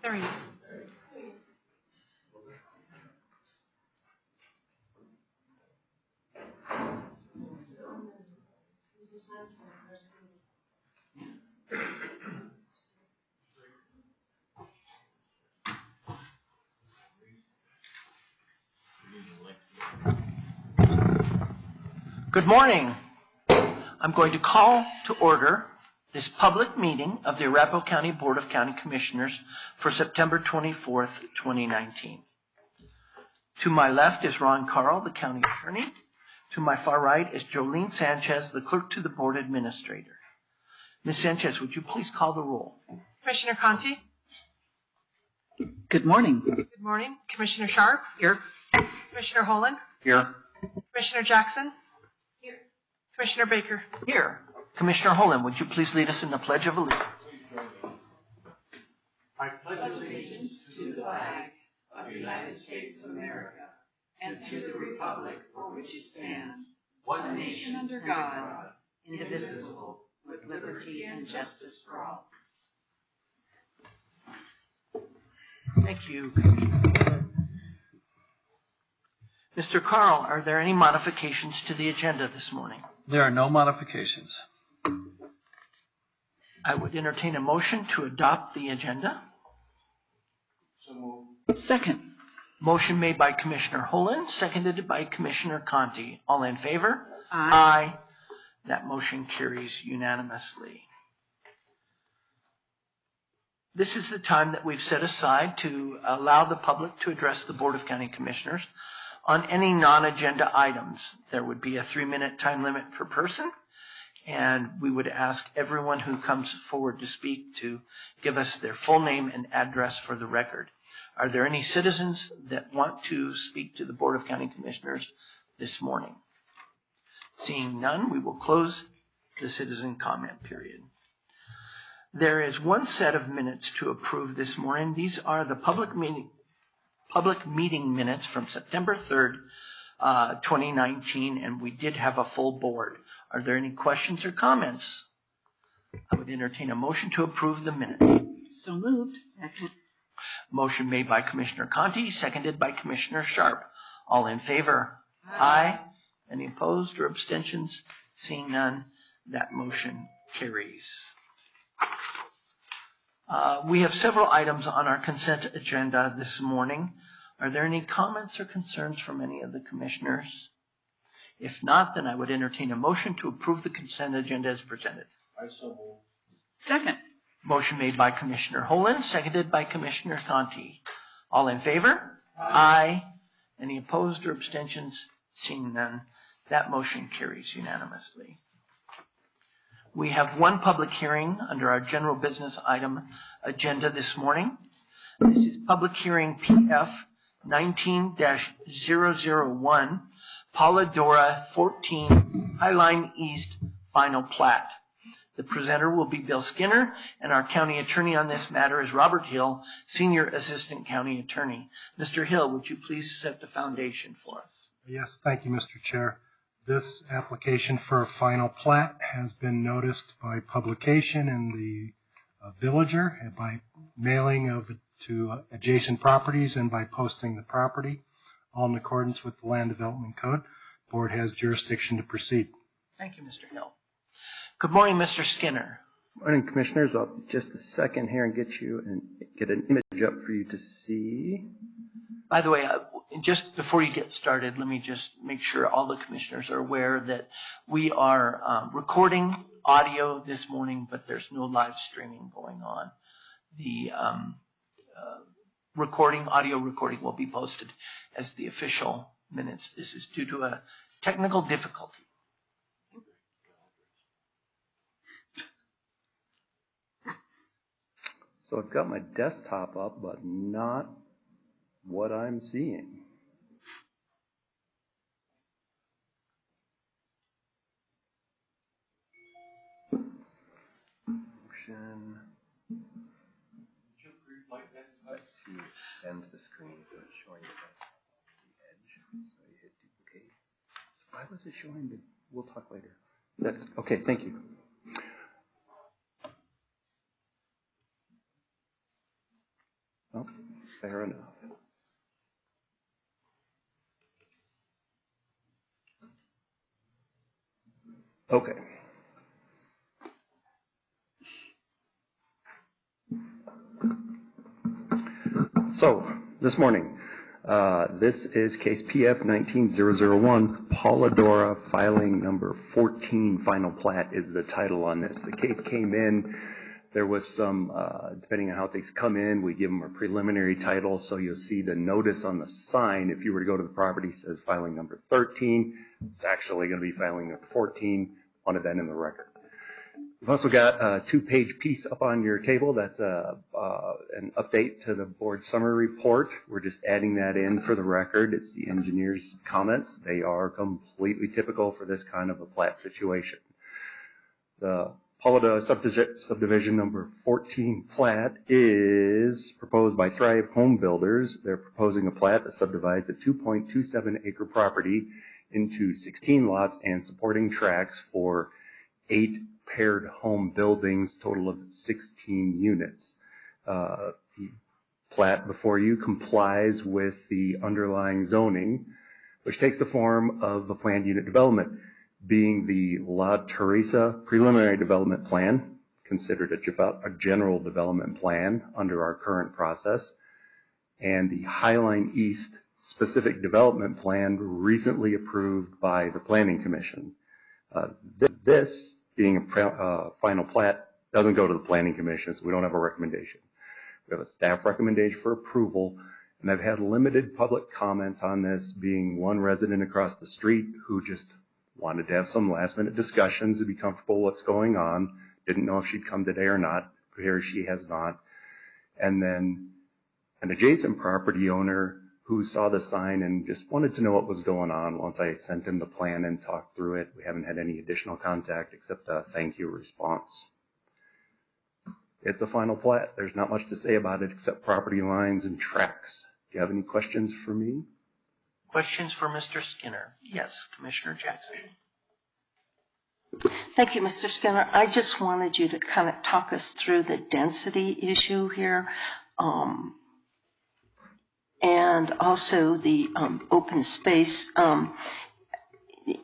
There he is. Good morning. I'm going to call to order this public meeting of the Arapahoe County Board of County Commissioners for September 24th, 2019. To my left is Ron Carl, the county attorney. To my far right is Jolene Sanchez, the clerk to the board administrator. Ms. Sanchez, would you please call the roll? Commissioner Conti? Good morning. Good morning. Commissioner Sharp? Here. Commissioner Holland? Here. Commissioner Jackson? Here. Commissioner Baker? Here. Commissioner Holland, would you please lead us in the Pledge of Allegiance? I pledge allegiance to the flag of the United States of America and to the republic for which it stands, one nation under God, indivisible, with liberty and justice for all. Thank you. Mr. Carl, are there any modifications to the agenda this morning? There are no modifications. I would entertain a motion to adopt the agenda. Second. Motion made by Commissioner Holland, seconded by Commissioner Conti. All in favor? Aye. Aye. That motion carries unanimously. This is the time that we've set aside to allow the public to address the Board of County Commissioners on any non-agenda items. There would be a 3-minute time limit per person, and we would ask everyone who comes forward to speak to give us their full name and address for the record. Are there any citizens that want to speak to the Board of County Commissioners this morning? Seeing none, we will close the citizen comment period. There is one set of minutes to approve this morning. These are the public meeting minutes from September 3rd, 2019, and we did have a full board. Are there any questions or comments I would entertain a motion to approve the minutes. So moved. Second. Motion made by Commissioner Conti, seconded by Commissioner Sharp. All in favor? Aye. Any opposed or abstentions? Seeing none, that motion carries. We have several items on our consent agenda this morning. Are there any comments or concerns from any of the commissioners? If not, then I would entertain a motion to approve the consent agenda as presented. Second. Motion made by Commissioner Holland, seconded by Commissioner Conti. All in favor? Aye. Any opposed or abstentions? Seeing none, that motion carries unanimously. We have one public hearing under our general business item agenda this morning. This is public hearing PF 19-001, Polidora 14, Highline East, final plat. The presenter will be Bill Skinner, and our county attorney on this matter is Robert Hill, Senior Assistant County Attorney. Mr. Hill, would you please set the foundation for us? Yes, thank you, Mr. Chair. This application for a final plat has been noticed by publication in the Villager, and by mailing of it to adjacent properties, and by posting the property, all in accordance with the Land Development Code. The board has jurisdiction to proceed. Thank you, Mr. Hill. Good morning, Mr. Skinner. Morning, Commissioners. I'll just a second here and get an image up for you to see. By the way, just before you get started, let me just make sure all the commissioners are aware that we are recording audio this morning, but there's no live streaming going on. The audio recording will be posted as the official minutes. This is due to a technical difficulty. So I've got my desktop up, but not what I'm seeing. Motion. To extend the screen so it's showing the edge. So you hit duplicate. Why was it showing the? We'll talk later. That's okay. Thank you. Well, fair enough. Okay. So, this morning, this is case PF 19-001, Polidora filing number 14, final plat is the title on this. The case came in. There was some, depending on how things come in, we give them a preliminary title. So you'll see the notice on the sign. If you were to go to the property, it says filing number 13. It's actually going to be filing number 14. Wanted that in the record. We've also got a 2-page piece up on your table. That's an update to the board summary report. We're just adding that in for the record. It's the engineer's comments. They are completely typical for this kind of a plat situation. The Polidora subdivision number 14 plat is proposed by Thrive Home Builders. They're proposing a plat that subdivides a 2.27 acre property into 16 lots and supporting tracts for 8 paired home buildings, total of 16 units. The plat before you complies with the underlying zoning, which takes the form of the planned unit development, being the La Teresa preliminary development plan, considered a general development plan under our current process, and the Highline East specific development plan recently approved by the Planning Commission. This, being a final plat, doesn't go to the Planning Commission, so we don't have a recommendation. We have a staff recommendation for approval, and I've had limited public comment on this, being one resident across the street who just wanted to have some last-minute discussions to be comfortable what's going on. Didn't know if she'd come today or not. But here she has not. And then an adjacent property owner who saw the sign and just wanted to know what was going on. Once I sent him the plan and talked through it, we haven't had any additional contact except a thank you response. It's a final plat. There's not much to say about it except property lines and tracks. Do you have any questions for me? Questions for Mr. Skinner? Yes, Commissioner Jackson. Thank you, Mr. Skinner. I just wanted you to kind of talk us through the density issue here, and also the open space.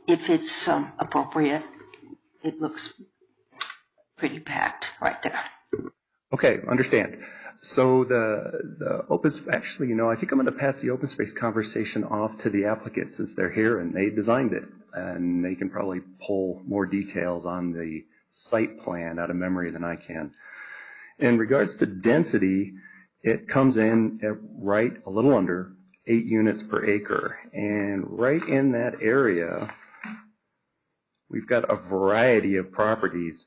If it's appropriate, it looks pretty packed right there. Okay, understand. So the open, actually, I think I'm going to pass the open space conversation off to the applicant since they're here and they designed it. And they can probably pull more details on the site plan out of memory than I can. In regards to density, it comes in at right a little under 8 units per acre. And right in that area, we've got a variety of properties.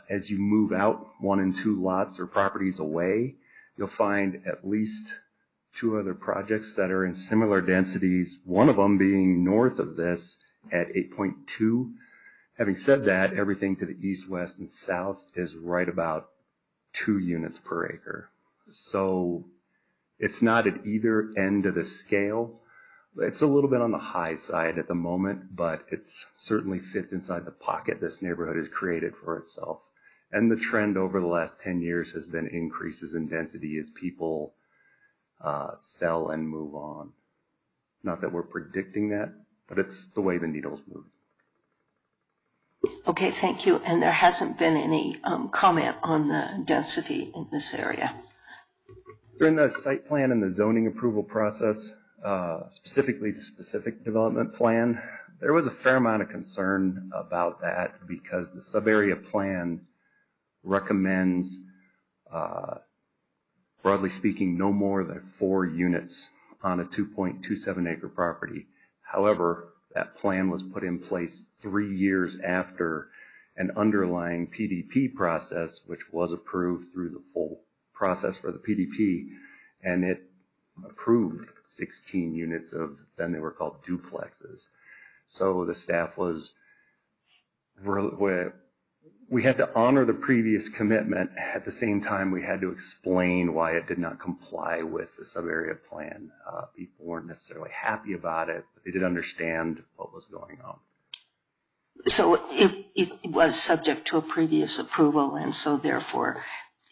As you move out 1 and 2 lots or properties away, you'll find at least 2 other projects that are in similar densities, one of them being north of this at 8.2. Having said that, everything to the east, west, and south is right about 2 units per acre. So it's not at either end of the scale. It's a little bit on the high side at the moment, but it certainly fits inside the pocket this neighborhood has created for itself. And the trend over the last 10 years has been increases in density as people sell and move on. Not that we're predicting that, but it's the way the needle's moving. Okay, thank you. And there hasn't been any comment on the density in this area? During the site plan and the zoning approval process, specifically the specific development plan, there was a fair amount of concern about that because the sub-area plan recommends, broadly speaking, no more than 4 units on a 2.27 acre property. However, that plan was put in place 3 years after an underlying PDP process, which was approved through the full process for the PDP, and it approved 16 units of, then they were called duplexes. So the staff was, we had to honor the previous commitment. At the same time, we had to explain why it did not comply with the sub-area plan. People weren't necessarily happy about it, but they did understand what was going on. So it was subject to a previous approval, and so therefore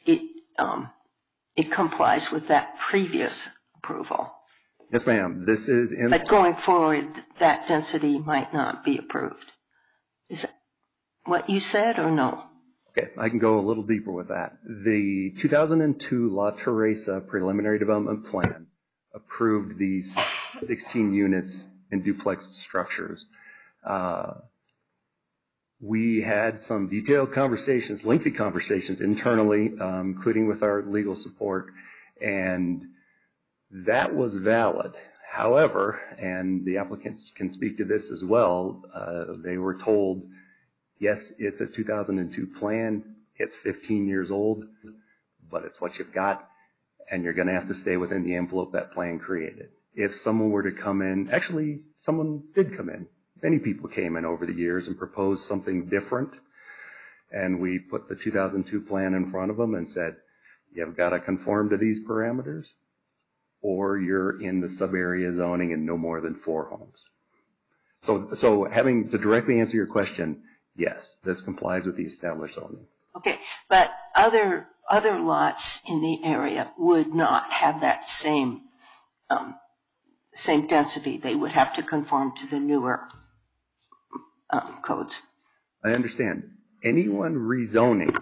it complies with that previous approval. Yes, ma'am. This is in. But going forward, that density might not be approved. Is that what you said or no? Okay, I can go a little deeper with that. The 2002 La Teresa preliminary development plan approved these 16 units in duplex structures. We had some detailed conversations, lengthy conversations internally, including with our legal support, and that was valid. However, and the applicants can speak to this as well, they were told, yes, it's a 2002 plan, it's 15 years old, but it's what you've got, and you're going to have to stay within the envelope that plan created. If someone were to come in, actually, someone did come in. Many people came in over the years and proposed something different, and we put the 2002 plan in front of them and said, you've got to conform to these parameters, or you're in the sub-area zoning and no more than 4 homes. So having to directly answer your question, yes, this complies with the established zoning. Okay, but other lots in the area would not have that same density. They would have to conform to the newer codes. I understand. Anyone rezoning,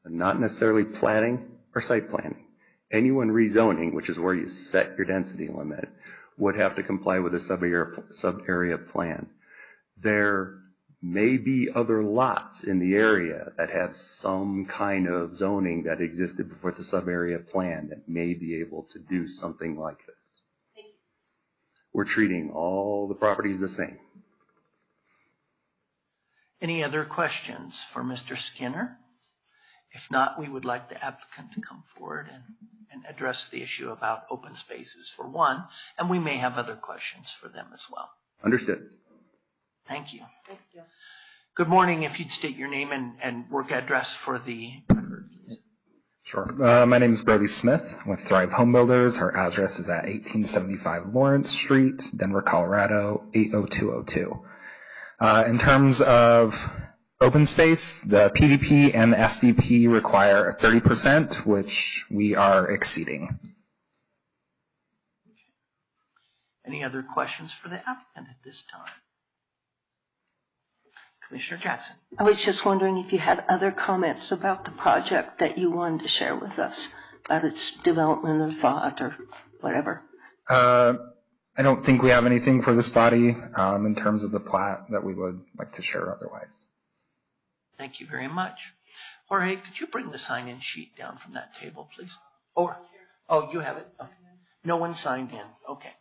not necessarily platting or site planning, anyone rezoning, which is where you set your density limit, would have to comply with a sub-area plan. There may be other lots in the area that have some kind of zoning that existed before the sub-area plan that may be able to do something like this. Thank you. We're treating all the properties the same. Any other questions for Mr. Skinner? If not, we would like the applicant to come forward and address the issue about open spaces for one, and we may have other questions for them as well. Understood. Thank you. Thank you. Good morning. If you'd state your name and work address for the record, please. Sure. My name is Brody Smith with Thrive Home Builders. Our address is at 1875 Lawrence Street, Denver, Colorado, 80202. In terms of open space, the PDP and the SDP require 30%, which we are exceeding. Any other questions for the applicant at this time? Commissioner Jackson. I was just wondering if you had other comments about the project that you wanted to share with us, about its development or thought or whatever. I don't think we have anything for this body in terms of the plat that we would like to share otherwise. Thank you very much. Jorge, could you bring the sign-in sheet down from that table, please? Or, oh, you have it? Okay. No one signed in. Okay.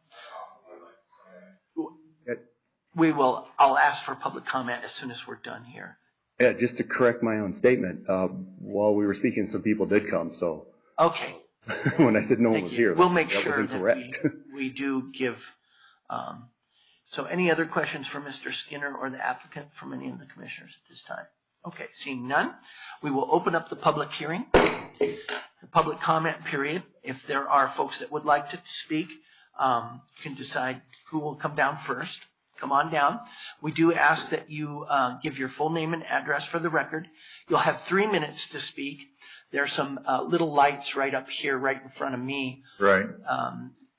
I'll ask for public comment as soon as we're done here. Yeah, just to correct my own statement, while we were speaking, some people did come, so. Okay. When I said no one was here, we'll make that sure was incorrect. that we do give. So any other questions for Mr. Skinner or the applicant from any of the commissioners at this time? Okay, seeing none, we will open up the public hearing, the public comment period. If there are folks that would like to speak, you can decide who will come down first. Come on down. We do ask that you give your full name and address for the record. You'll have 3 minutes to speak. There are some little lights right up here, right in front of me. Right.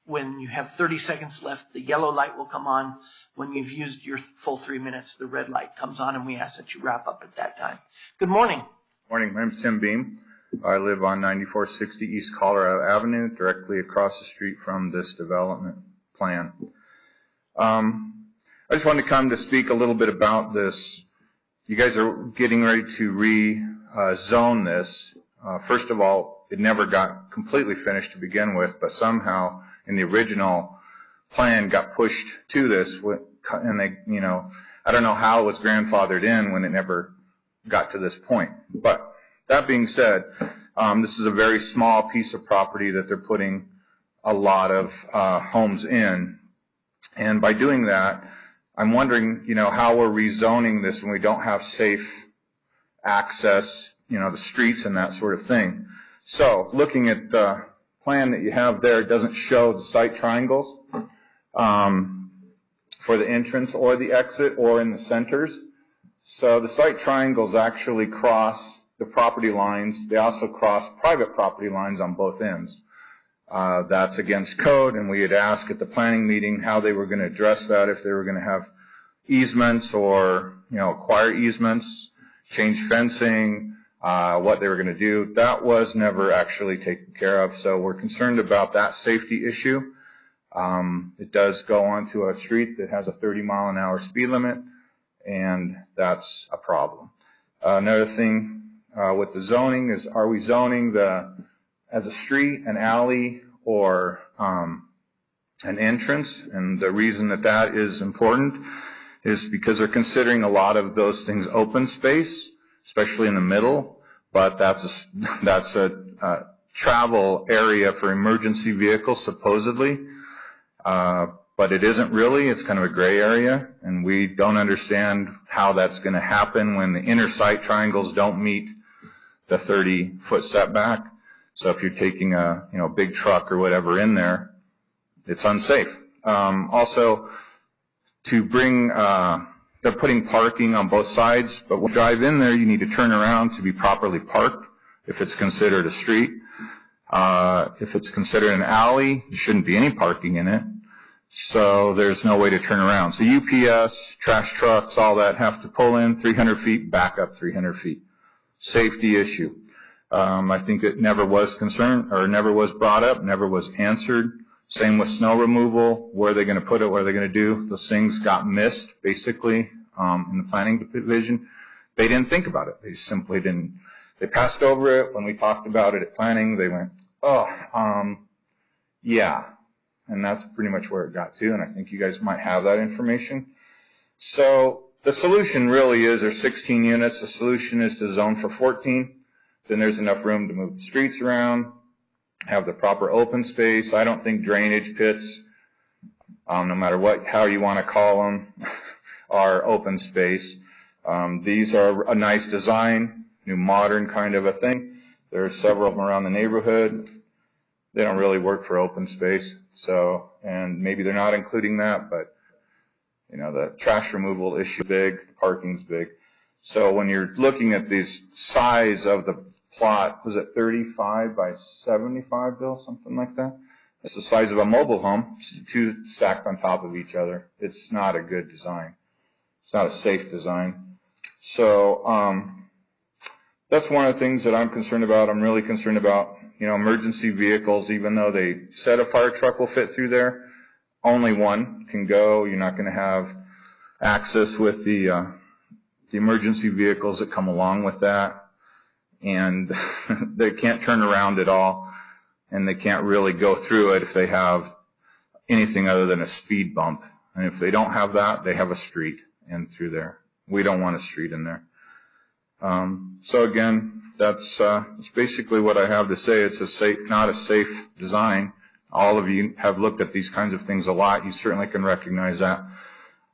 When you have 30 seconds left, the yellow light will come on. When you've used your full 3 minutes, the red light comes on, and we ask that you wrap up at that time. Good morning. Morning. My name's Tim Beam. I live on 9460 East Colorado Avenue, directly across the street from this development plan. I just wanted to come to speak a little bit about this. You guys are getting ready to rezone this. First of all, it never got completely finished to begin with, but somehow in the original plan got pushed to this, and they, I don't know how it was grandfathered in when it never got to this point. But that being said, this is a very small piece of property that they're putting a lot of homes in, and by doing that, I'm wondering, how we're rezoning this when we don't have safe access, the streets and that sort of thing. So looking at the plan that you have there, it doesn't show the site triangles for the entrance or the exit or in the centers. So the site triangles actually cross the property lines. They also cross private property lines on both ends. That's against code, and we had asked at the planning meeting how they were going to address that, if they were going to have easements or, acquire easements, change fencing, what they were going to do. That was never actually taken care of, so we're concerned about that safety issue. It does go onto a street that has a 30-mile-an-hour speed limit, and that's a problem. Another thing with the zoning is, are we zoning as a street, an alley, or an entrance? And the reason that is important is because they're considering a lot of those things open space, especially in the middle, but that's a travel area for emergency vehicles, supposedly. But it isn't really. It's kind of a gray area, and we don't understand how that's going to happen when the inner site triangles don't meet the 30-foot setback. So if you're taking a big truck or whatever in there, it's unsafe. Also, to bring they're putting parking on both sides, but when you drive in there, you need to turn around to be properly parked if it's considered a street. If it's considered an alley, there shouldn't be any parking in it. So there's no way to turn around. So UPS, trash trucks, all that have to pull in 300 feet, back up 300 feet. Safety issue. I think it never was concerned, or never was brought up, never was answered. Same with snow removal. Where are they going to put it? What are they going to do? Those things got missed, basically, in the planning division. They didn't think about it. They simply didn't. They passed over it. When we talked about it at planning, they went, yeah. And that's pretty much where it got to, and I think you guys might have that information. So the solution really is there's 16 units. The solution is to zone for 14. Then there's enough room to move the streets around, have the proper open space. I don't think drainage pits, no matter how you want to call them, are open space. These are a nice design, new modern kind of a thing. There are several of them around the neighborhood. They don't really work for open space. So, and maybe they're not including that, but You know, the trash removal issue is big, the parking's big. So when you're looking at these size of the plot, was it 35 by 75, Bill? Something like that? It's the size of a mobile home, two stacked on top of each other. It's not a good design. It's not a safe design. So that's one of the things that I'm concerned about. I'm really concerned about, you know, emergency vehicles. Even though they said a fire truck will fit through there, only one can go. You're not going to have access with the emergency vehicles that come along with that. And they can't turn around at all. And they can't really go through it if they have anything other than a speed bump. And if they don't have that, they have a street in through there. We don't want a street in there. So again, that's basically what I have to say. It's not a safe design. All of you have looked at these kinds of things a lot. You certainly can recognize that.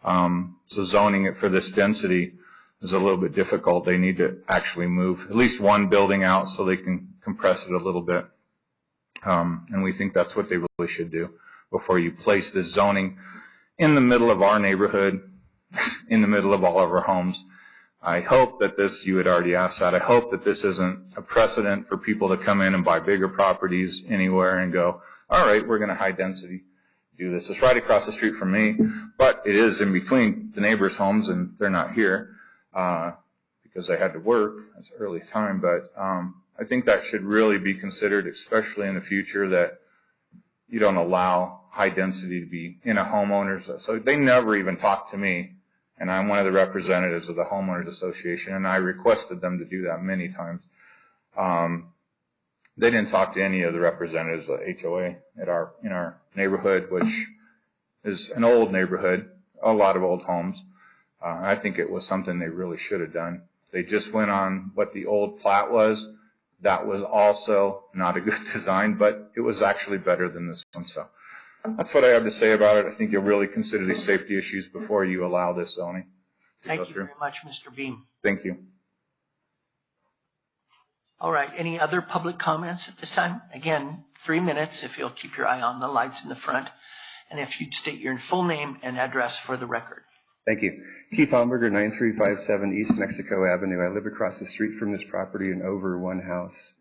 So zoning it for this density is a little bit difficult. They need to actually move at least one building out so they can compress it a little bit. And we think that's what they really should do before you place this zoning in the middle of our neighborhood, in the middle of all of our homes. I hope that this, you had already asked that, I hope that this isn't a precedent for people to come in and buy bigger properties anywhere and go, all right, we're going to high density do this. It's right across the street from me, but it is in between the neighbors' homes and they're not here because they had to work. It's early time, but I think that should really be considered, especially in the future, that you don't allow high density to be in a homeowner's. So they never even talked to me, and I'm one of the representatives of the homeowners association, and I requested them to do that many times. They didn't talk to any of the representatives of HOA in our neighborhood, which is an old neighborhood, a lot of old homes. I think it was something they really should have done. They just went on what the old plat was. That was also not a good design, but it was actually better than this one. So that's what I have to say about it. I think you'll really consider these safety issues before you allow this zoning to go Thank you through. very much, Mr. Beam. Thank you. All right, any other public comments at this time? Again, 3 minutes if you'll keep your eye on the lights in the front. And if you'd state your full name and address for the record. Thank you. Keith Homberger, 9357 East Mexico Avenue. I live across the street from this property and over one house.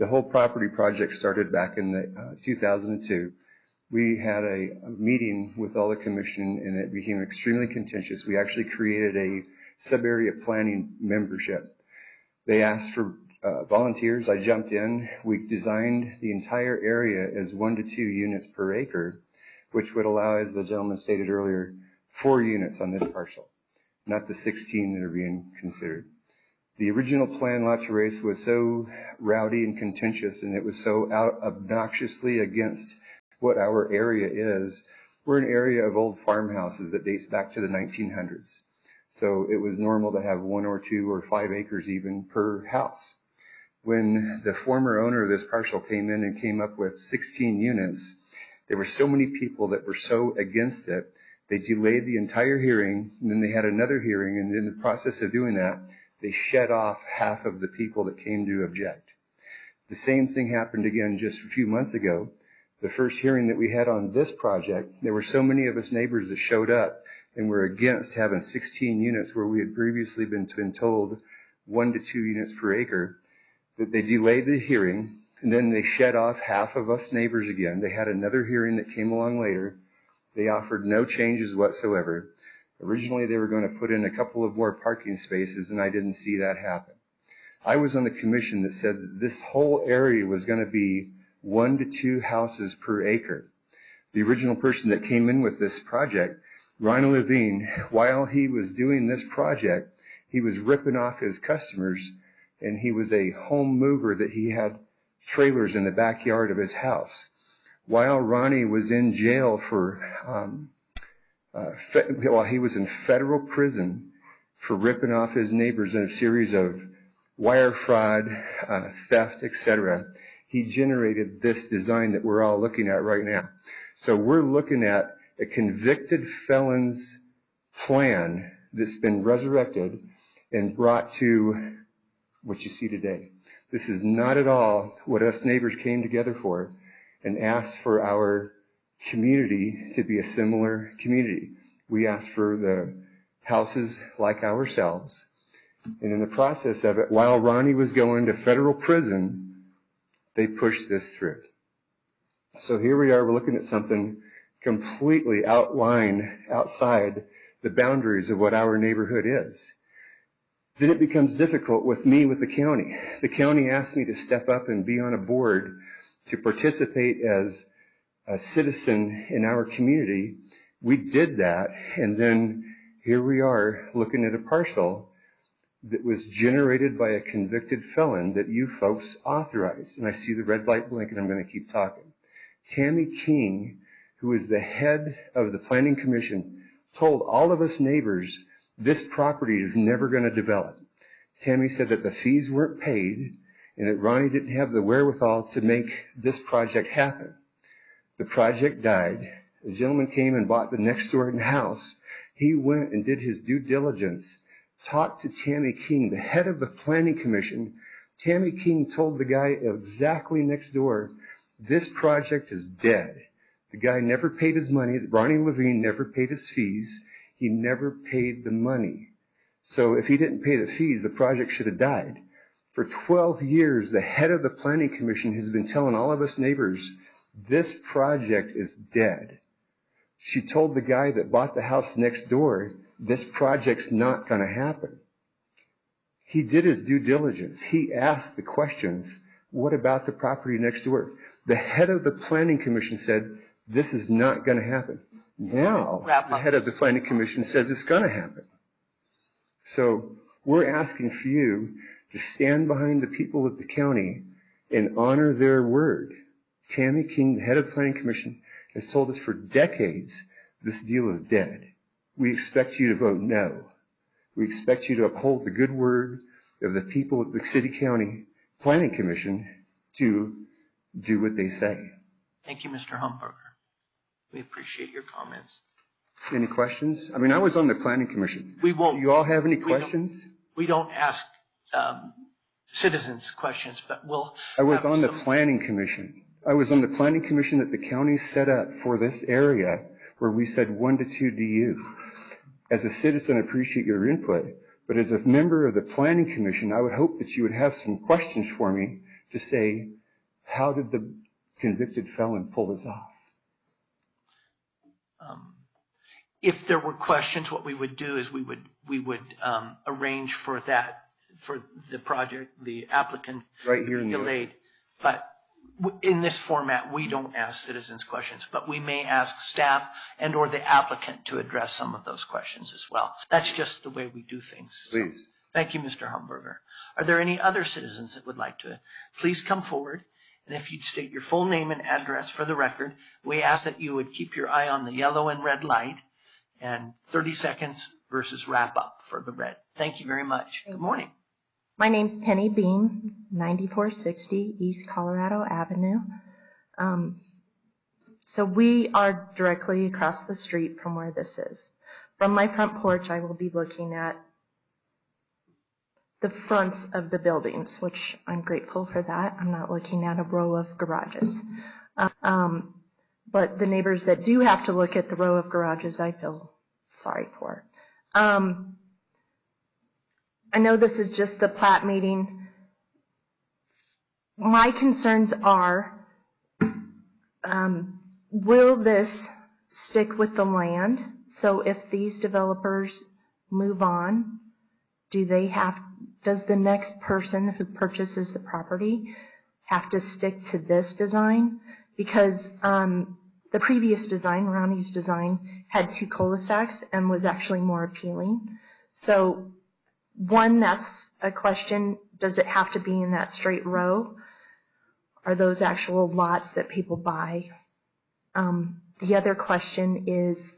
The whole property project started back in 2002. We had a meeting with all the commission and it became extremely contentious. We actually created a sub-area planning membership. They asked for volunteers. I jumped in. We designed the entire area as 1 to 2 units per acre, which would allow, as the gentleman stated earlier, 4 units on this parcel, not the 16 that are being considered. The original plan, lot to race, was so rowdy and contentious, and it was so obnoxiously against what our area is. We're an area of old farmhouses that dates back to the 1900s. So it was normal to have 1 or 2 or 5 acres even per house. When the former owner of this parcel came in and came up with 16 units, there were so many people that were so against it. They delayed the entire hearing, and then they had another hearing, and in the process of doing that, they shed off half of the people that came to object. The same thing happened again just a few months ago. The first hearing that we had on this project, there were so many of us neighbors that showed up and were against having 16 units where we had previously been told 1 to 2 units per acre, that they delayed the hearing, and then they shed off half of us neighbors again. They had another hearing that came along later. They offered no changes whatsoever. Originally, they were going to put in a couple of more parking spaces, and I didn't see that happen. I was on the commission that said that this whole area was going to be 1 to 2 houses per acre. The original person that came in with this project, Ronald Levine, while he was doing this project, he was ripping off his customers, and he was a home mover that he had trailers in the backyard of his house. While Ronnie was in jail for, while he was in federal prison for ripping off his neighbors in a series of wire fraud, theft, etc., he generated this design that we're all looking at right now. So we're looking at a convicted felon's plan that's been resurrected and brought to what you see today. This is not at all what us neighbors came together for and asked for our community to be a similar community. We asked for the houses like ourselves. And in the process of it, while Ronnie was going to federal prison, they pushed this through. So here we are, we're looking at something completely outside the boundaries of what our neighborhood is. Then it becomes difficult with me with the county. The county asked me to step up and be on a board to participate as a citizen in our community. We did that, and then here we are looking at a parcel that was generated by a convicted felon that you folks authorized. And I see the red light blink, and I'm going to keep talking. Tammy King, who is the head of the Planning Commission, told all of us neighbors this property is never going to develop. Tammy said that the fees weren't paid and that Ronnie didn't have the wherewithal to make this project happen. The project died. A gentleman came and bought the next door house. He went and did his due diligence, talked to Tammy King, the head of the Planning Commission. Tammy King told the guy exactly next door, this project is dead. The guy never paid his money. Ronnie Levine never paid his fees. He never paid the money. So if he didn't pay the fees, the project should have died. For 12 years, the head of the Planning Commission has been telling all of us neighbors, this project is dead. She told the guy that bought the house next door, this project's not going to happen. He did his due diligence. He asked the questions, what about the property next door? The head of the Planning Commission said, this is not going to happen. Now, the head of the Planning Commission says it's going to happen. So we're asking for you to stand behind the people of the county and honor their word. Tammy King, the head of the Planning Commission, has told us for decades this deal is dead. We expect you to vote no. We expect you to uphold the good word of the people of the City County Planning Commission to do what they say. Thank you, Mr. Humberger. We appreciate your comments. Any questions? I mean, I was on the Planning Commission. We won't. Do you all have any questions? We don't ask citizens questions, but we'll. I was on the Planning Commission. I was on the Planning Commission that the county set up for this area where we said 1 to 2 DU. As a citizen, I appreciate your input, but as a member of the Planning Commission, I would hope that you would have some questions for me to say, how did the convicted felon pull this off? If there were questions, what we would do is we would arrange for that, for the project, the applicant right here in delayed. But in this format, we don't ask citizens questions, but we may ask staff and or the applicant to address some of those questions as well. That's just the way we do things. Please. So, thank you, Mr. Humberger. Are there any other citizens that would like to? Please come forward. And if you'd state your full name and address for the record, we ask that you would keep your eye on the yellow and red light and 30 seconds versus wrap up for the red. Thank you very much. Good morning. My name's Penny Beam, 9460 East Colorado Avenue. So we are directly across the street from where this is. From my front porch, I will be looking at the fronts of the buildings, which I'm grateful for that. I'm not looking at a row of garages. But the neighbors that do have to look at the row of garages, I feel sorry for. I know this is just the plat meeting. My concerns are, will this stick with the land? So if these developers move on, does the next person who purchases the property have to stick to this design? Because the previous design, Ronnie's design, had 2 cul-de-sacs and was actually more appealing. So one, that's a question. Does it have to be in that straight row? Are those actual lots that people buy? The other question is,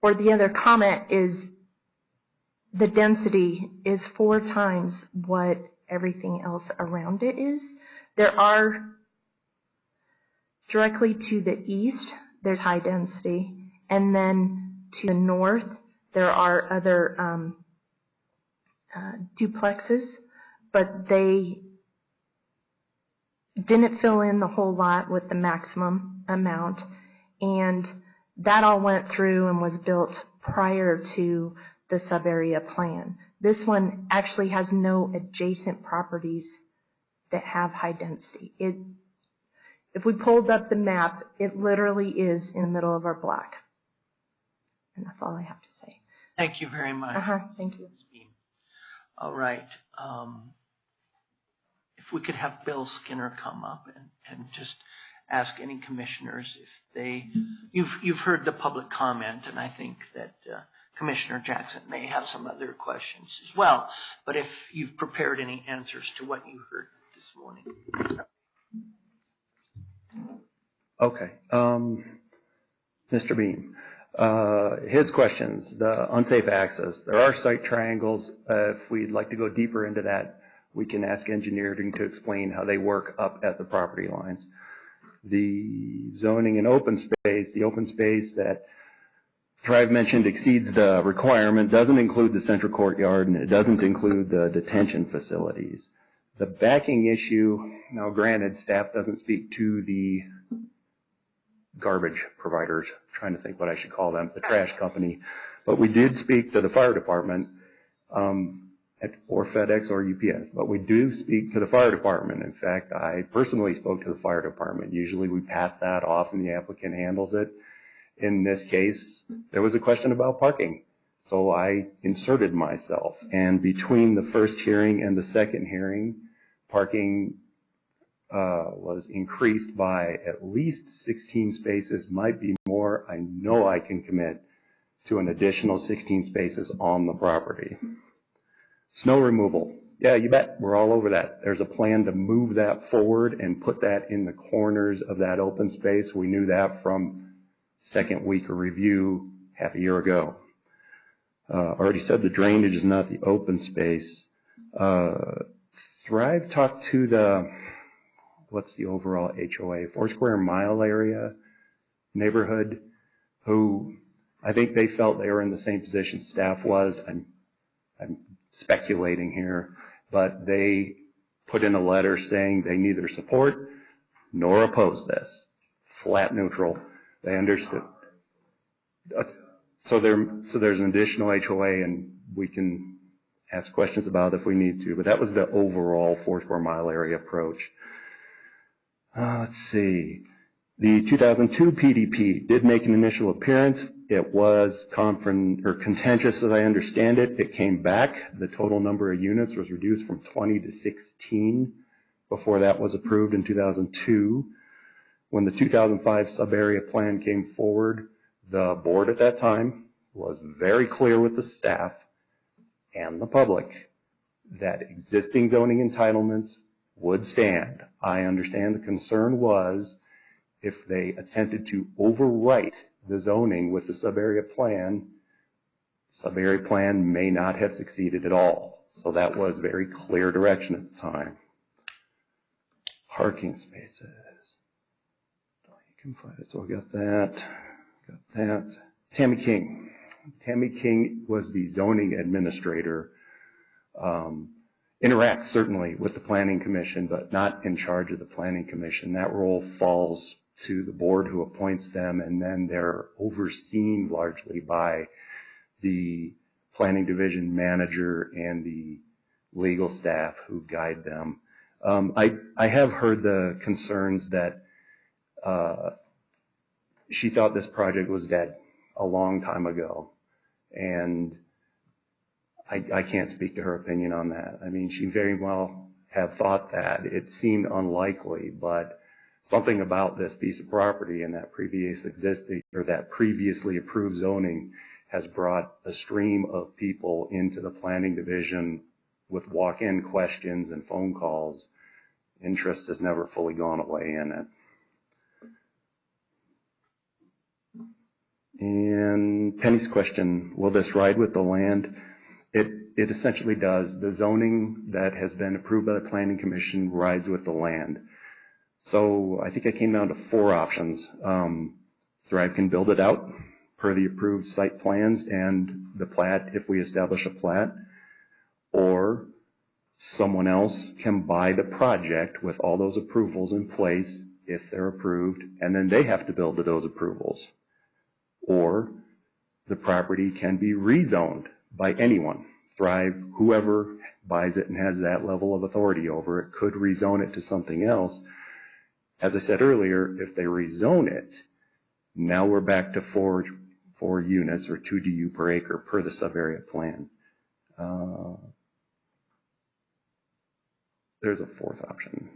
or the other comment is, the density is 4 times what everything else around it is. There are, directly to the east, there's high density. And then to the north, there are other duplexes, but they didn't fill in the whole lot with the maximum amount. And that all went through and was built prior to the sub-area plan. This one actually has no adjacent properties that have high density. If we pulled up the map, it literally is in the middle of our block. And that's all I have to say. Thank you very much. Thank you. All right. If we could have Bill Skinner come up and just ask any commissioners if they, you've heard the public comment, and I think that Commissioner Jackson may have some other questions as well. But if you've prepared any answers to what you heard this morning. Okay. Mr. Beam, his questions, the unsafe access. There are site triangles. If we'd like to go deeper into that, we can ask engineering to explain how they work up at the property lines. The zoning and open space, the open space that Thrive mentioned exceeds the requirement, doesn't include the central courtyard, and it doesn't include the detention facilities. The backing issue, now granted, staff doesn't speak to the garbage providers, I'm trying to think what I should call them, the trash company, but we did speak to the fire department, or FedEx or UPS, but we do speak to the fire department. In fact, I personally spoke to the fire department. Usually we pass that off and the applicant handles it. In this case, there was a question about parking. So I inserted myself, and between the first hearing and the second hearing, parking was increased by at least 16 spaces, might be more. I know I can commit to an additional 16 spaces on the property. Snow removal. Yeah, you bet. We're all over that. There's a plan to move that forward and put that in the corners of that open space. We knew that from second week of review half a year ago. Already said the drainage is not the open space. Thrive talked to the, what's the overall HOA, 4 square mile area neighborhood, who I think they felt they were in the same position staff was. I'm speculating here, but they put in a letter saying they neither support nor oppose this. Flat neutral. They understood. So there's an additional HOA, and we can ask questions about it if we need to, but that was the overall 4 square mile area approach. Let's see. The 2002 PDP did make an initial appearance. It was contentious as I understand it. It came back. The total number of units was reduced from 20 to 16 before that was approved in 2002. When the 2005 sub-area plan came forward, the board at that time was very clear with the staff and the public that existing zoning entitlements would stand. I understand the concern was if they attempted to overwrite the zoning with the sub-area plan may not have succeeded at all. So that was very clear direction at the time. Parking spaces. You can find it. So we got that. Tammy King. Tammy King was the zoning administrator. Interacts certainly with the Planning Commission, but not in charge of the Planning Commission. That role falls to the board who appoints them, and then they're overseen largely by the planning division manager and the legal staff who guide them. I have heard the concerns that she thought this project was dead a long time ago, and I can't speak to her opinion on that. I mean, she very well have thought that. It seemed unlikely, but something about this piece of property and that previously approved zoning has brought a stream of people into the planning division with walk-in questions and phone calls. Interest has never fully gone away in it. And Penny's question, will this ride with the land? It essentially does. The zoning that has been approved by the Planning Commission rides with the land. So I think I came down to 4 options. Thrive can build it out per the approved site plans and the plat if we establish a plat, or someone else can buy the project with all those approvals in place if they're approved, and then they have to build to those approvals. Or the property can be rezoned by anyone. Thrive, whoever buys it and has that level of authority over it, could rezone it to something else. As I said earlier, if they rezone it, now we're back to four units or 2 DU per acre per the sub-area plan. There's a fourth option.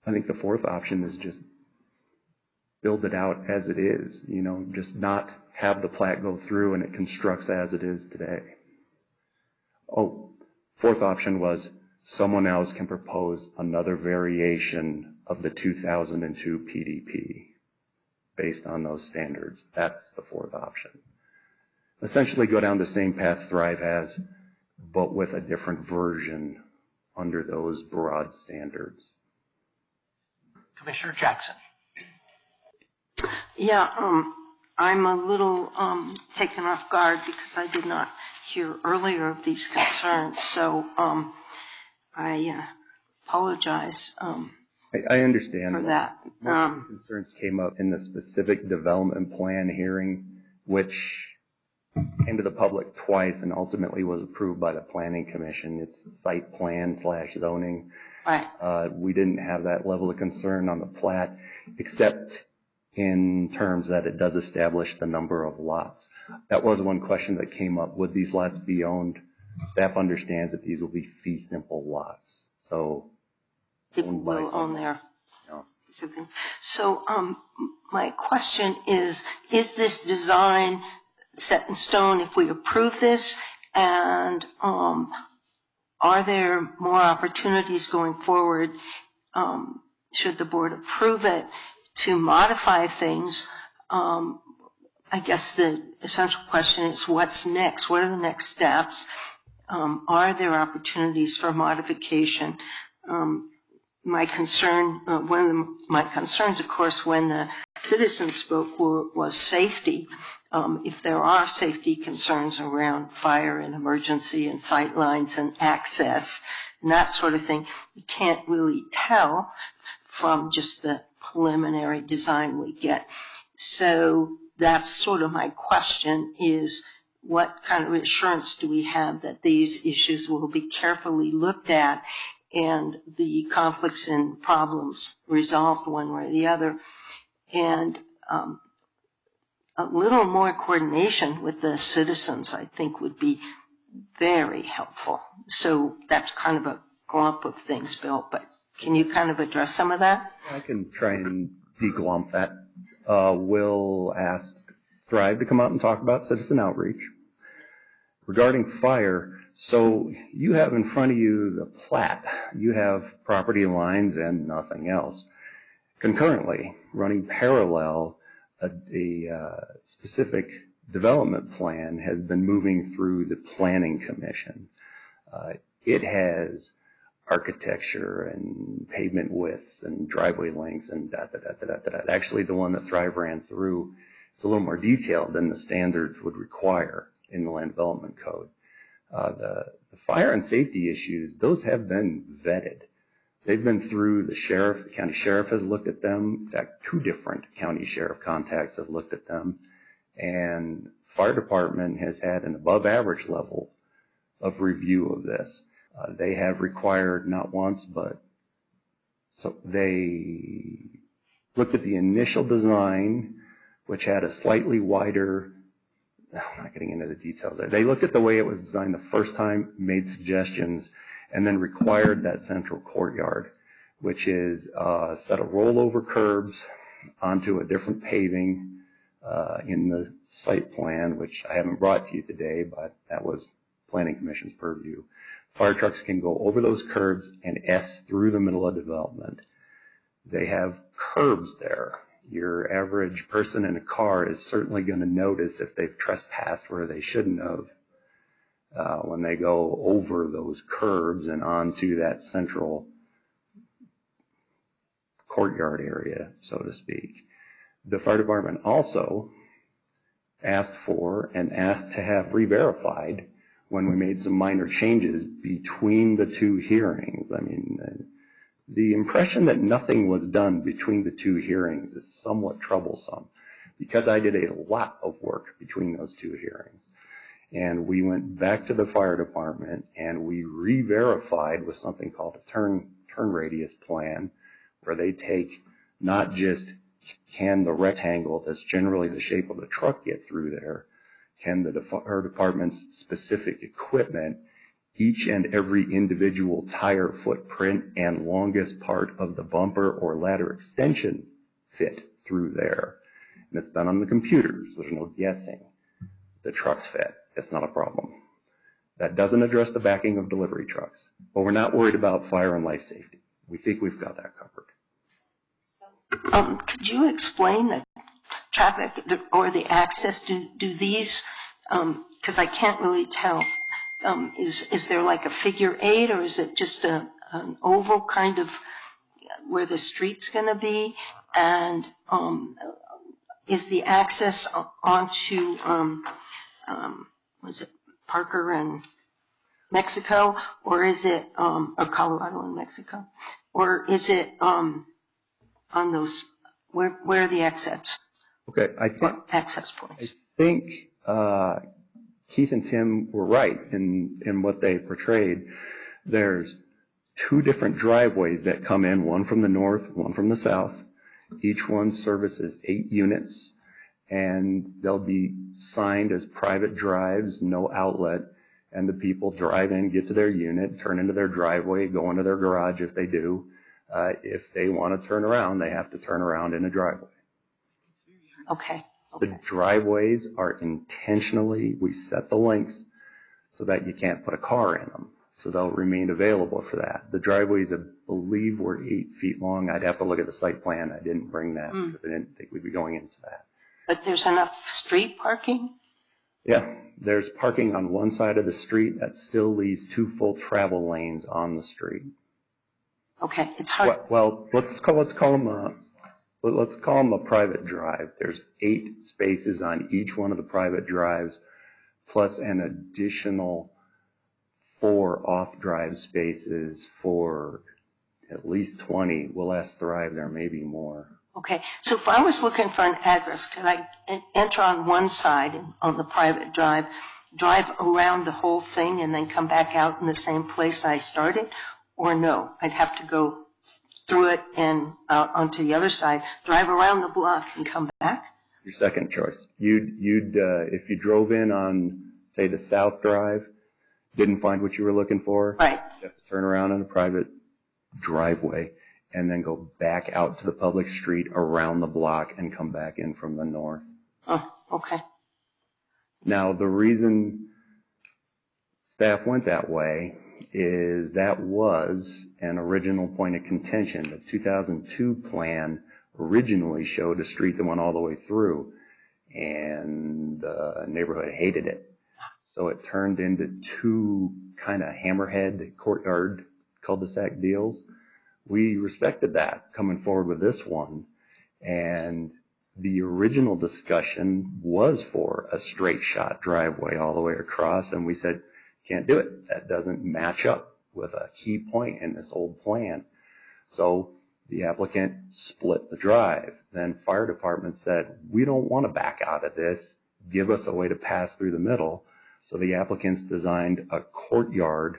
I think the fourth option is just build it out as it is, just not have the plat go through and it constructs as it is today. Oh, fourth option was someone else can propose another variation of the 2002 PDP based on those standards. That's the fourth option. Essentially go down the same path Thrive has, but with a different version under those broad standards. Commissioner Jackson. Yeah, I'm a little taken off guard because I did not hear earlier of these concerns. So I apologize I understand for that. Most concerns came up in the specific development plan hearing, which came to the public twice and ultimately was approved by the Planning Commission. It's site plan / zoning. Right. We didn't have that level of concern on the plat, except in terms that it does establish the number of lots. That was one question that came up. Would these lots be owned? Staff understands that these will be fee simple lots. So people will own their piece of things. So my question is this design set in stone if we approve this? And are there more opportunities going forward, should the board approve it, to modify things? I guess the essential question is what's next? What are the next steps? Are there opportunities for modification? My concern, one of my concerns, of course, when the citizens spoke was safety. If there are safety concerns around fire and emergency and sight lines and access and that sort of thing, you can't really tell from just the preliminary design we get. So that's sort of my question is what kind of assurance do we have that these issues will be carefully looked at and the conflicts and problems resolved one way or the other? And a little more coordination with the citizens, I think, would be very helpful. So that's kind of a glump of things, Bill, but can you kind of address some of that? I can try and deglump that. We'll ask Thrive to come out and talk about citizen outreach. Regarding fire, so you have in front of you the plat. You have property lines and nothing else. Concurrently, running parallel, a specific development plan has been moving through the Planning Commission. It has architecture and pavement widths and driveway lengths and Actually, the one that Thrive ran through is a little more detailed than the standards would require in the Land Development Code. The fire and safety issues, those have been vetted. They've been through the sheriff. The county sheriff has looked at them. In fact, 2 different county sheriff contacts have looked at them. And fire department has had an above average level of review of this. They have required not once, but so they looked at the initial design, which had a slightly wider, I'm not getting into the details there. They looked at the way it was designed the first time, made suggestions, and then required that central courtyard, which is a set of rollover curbs onto a different paving in the site plan, which I haven't brought to you today, but that was Planning Commission's purview. Fire trucks can go over those curbs and S through the middle of development. They have curbs there. Your average person in a car is certainly going to notice if they've trespassed where they shouldn't have when they go over those curbs and onto that central courtyard area, so to speak. The fire department also asked for and asked to have re-verified when we made some minor changes between the 2 hearings. I mean, the impression that nothing was done between the 2 hearings is somewhat troublesome. because I did a lot of work between those two hearings. And we went back to the fire department and we re-verified with something called a turn radius plan, where they take not just can the rectangle that's generally the shape of the truck get through there, can the fire department's specific equipment, each and every individual tire footprint and longest part of the bumper or ladder extension fit through there. And it's done on the computers. There's no guessing. The trucks fit. It's not a problem. That doesn't address the backing of delivery trucks. But we're not worried about fire and life safety. We think we've got that covered. Could you explain the traffic or the access? Do these, because I can't really tell, is there like a figure 8 or is it just an oval kind of where the street's going to be? And is the access onto, was it Parker and Mexico, or is it, or Colorado and Mexico, or is it on those, where are the exits? Okay, Access points. I think Keith and Tim were right in what they portrayed. There's 2 different driveways that come in, one from the north, one from the south. Each one services 8 units, and they'll be signed as private drives, no outlet, and the people drive in, get to their unit, turn into their driveway, go into their garage if they do. If they want to turn around, they have to turn around in a driveway. Okay. The driveways are intentionally, we set the length so that you can't put a car in them. So they'll remain available for that. The driveways, I believe, were 8 feet long. I'd have to look at the site plan. I didn't bring that because I didn't think we'd be going into that. But there's enough street parking? Yeah, there's parking on one side of the street that still leaves 2 full travel lanes on the street. Okay, it's hard. Well, let's call them a private drive. There's 8 spaces on each one of the private drives, plus an additional 4 off-drive spaces for at least 20. We'll ask Thrive, there may be more. Okay, so if I was looking for an address, could I enter on one side on the private drive, drive around the whole thing, and then come back out in the same place I started? Or no, I'd have to go through it and out onto the other side, drive around the block and come back? Your second choice. You'd if you drove in on, say, the South Drive, didn't find what you were looking for, right, you have to turn around in a private driveway and then go back out to the public street around the block and come back in from the north. Oh, okay. Now, the reason staff went that way is that was an original point of contention. The 2002 plan originally showed a street that went all the way through, and the neighborhood hated it. So it turned into 2 kind of hammerhead courtyard cul-de-sac deals. We respected that coming forward with this one, and the original discussion was for a straight shot driveway all the way across, and we said, can't do it. That doesn't match up with a key point in this old plan. So the applicant split the drive. Then fire department said, we don't want to back out of this. Give us a way to pass through the middle. So the applicants designed a courtyard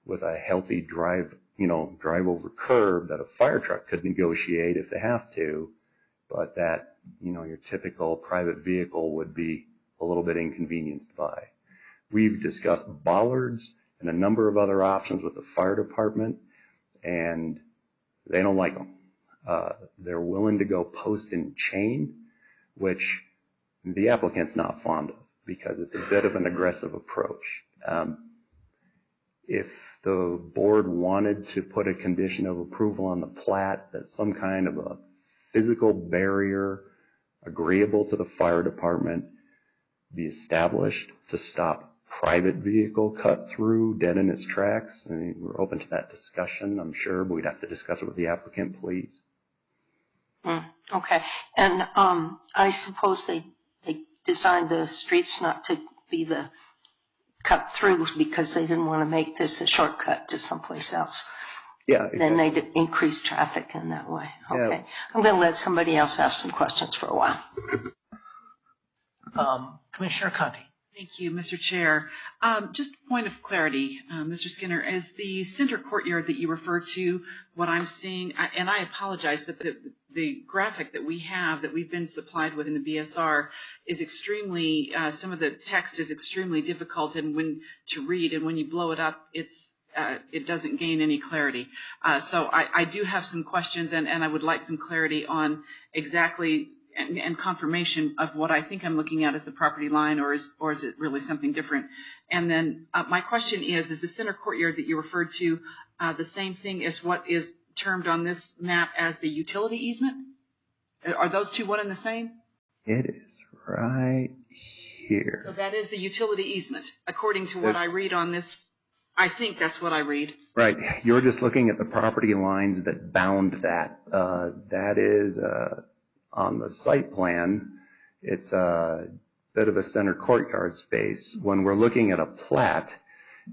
with a healthy drive over curb that a fire truck could negotiate if they have to, but that, your typical private vehicle would be a little bit inconvenienced by. We've discussed bollards and a number of other options with the fire department, and they don't like them. They're willing to go post and chain, which the applicant's not fond of because it's a bit of an aggressive approach. If the board wanted to put a condition of approval on the plat that some kind of a physical barrier agreeable to the fire department be established to stop private vehicle cut through dead in its tracks, I mean, we're open to that discussion, I'm sure, but we'd have to discuss it with the applicant, please. Okay. And I suppose they designed the streets not to be the cut through because they didn't want to make this a shortcut to someplace else. Yeah. Exactly. Then they did increase traffic in that way. Okay. Yeah. I'm going to let somebody else ask some questions for a while. Commissioner Conti. Thank you, Mr. Chair. Just a point of clarity, Mr. Skinner, is the center courtyard that you referred to what I'm seeing, and I apologize, but the graphic that we have, that we've been supplied with in the BSR, is extremely, some of the text is extremely difficult to read, and when you blow it up, it doesn't gain any clarity. So I do have some questions, and I would like some clarity on exactly and confirmation of what I think I'm looking at as the property line, or is it really something different? And then my question is the center courtyard that you referred to the same thing as what is termed on this map as the utility easement? Are those two one and the same? It is right here. So that is the utility easement, according to what I read on this. I think that's what I read. Right. You're just looking at the property lines that bound that. That is on the site plan. It's a bit of a center courtyard space. When we're looking at a plat,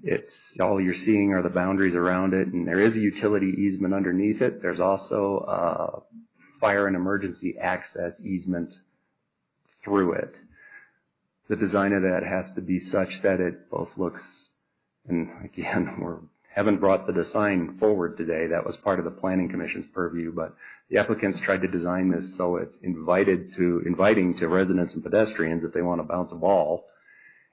it's all you're seeing are the boundaries around it, and there is a utility easement underneath it. There's also a fire and emergency access easement through it. The design of that has to be such that it both looks, and again, we haven't brought the design forward today. That was part of the Planning Commission's purview, but the applicants tried to design this so it's inviting to residents and pedestrians if they want to bounce a ball,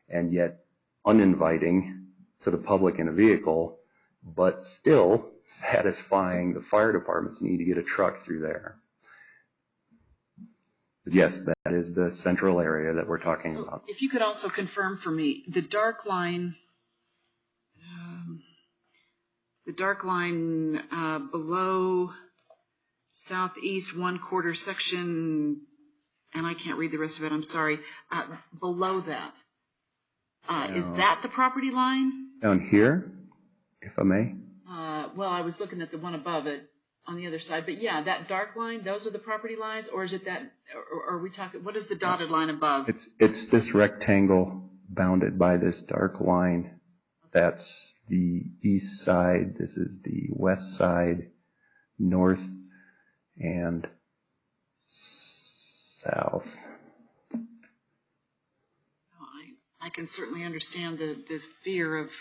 and yet uninviting to the public in a vehicle, but still satisfying the fire department's need to get a truck through there. But yes, that is the central area that we're talking about. If you could also confirm for me, the dark line below southeast 1/4 section, and I can't read the rest of it, I'm sorry, below that, is that the property line? Down here, if I may. Well, I was looking at the one above it on the other side, but yeah, that dark line, those are the property lines, or is it that, or are we talking, what is the dotted line above? It's this rectangle bounded by this dark line. That's the east side, this is the west side, north and south. I can certainly understand the fear of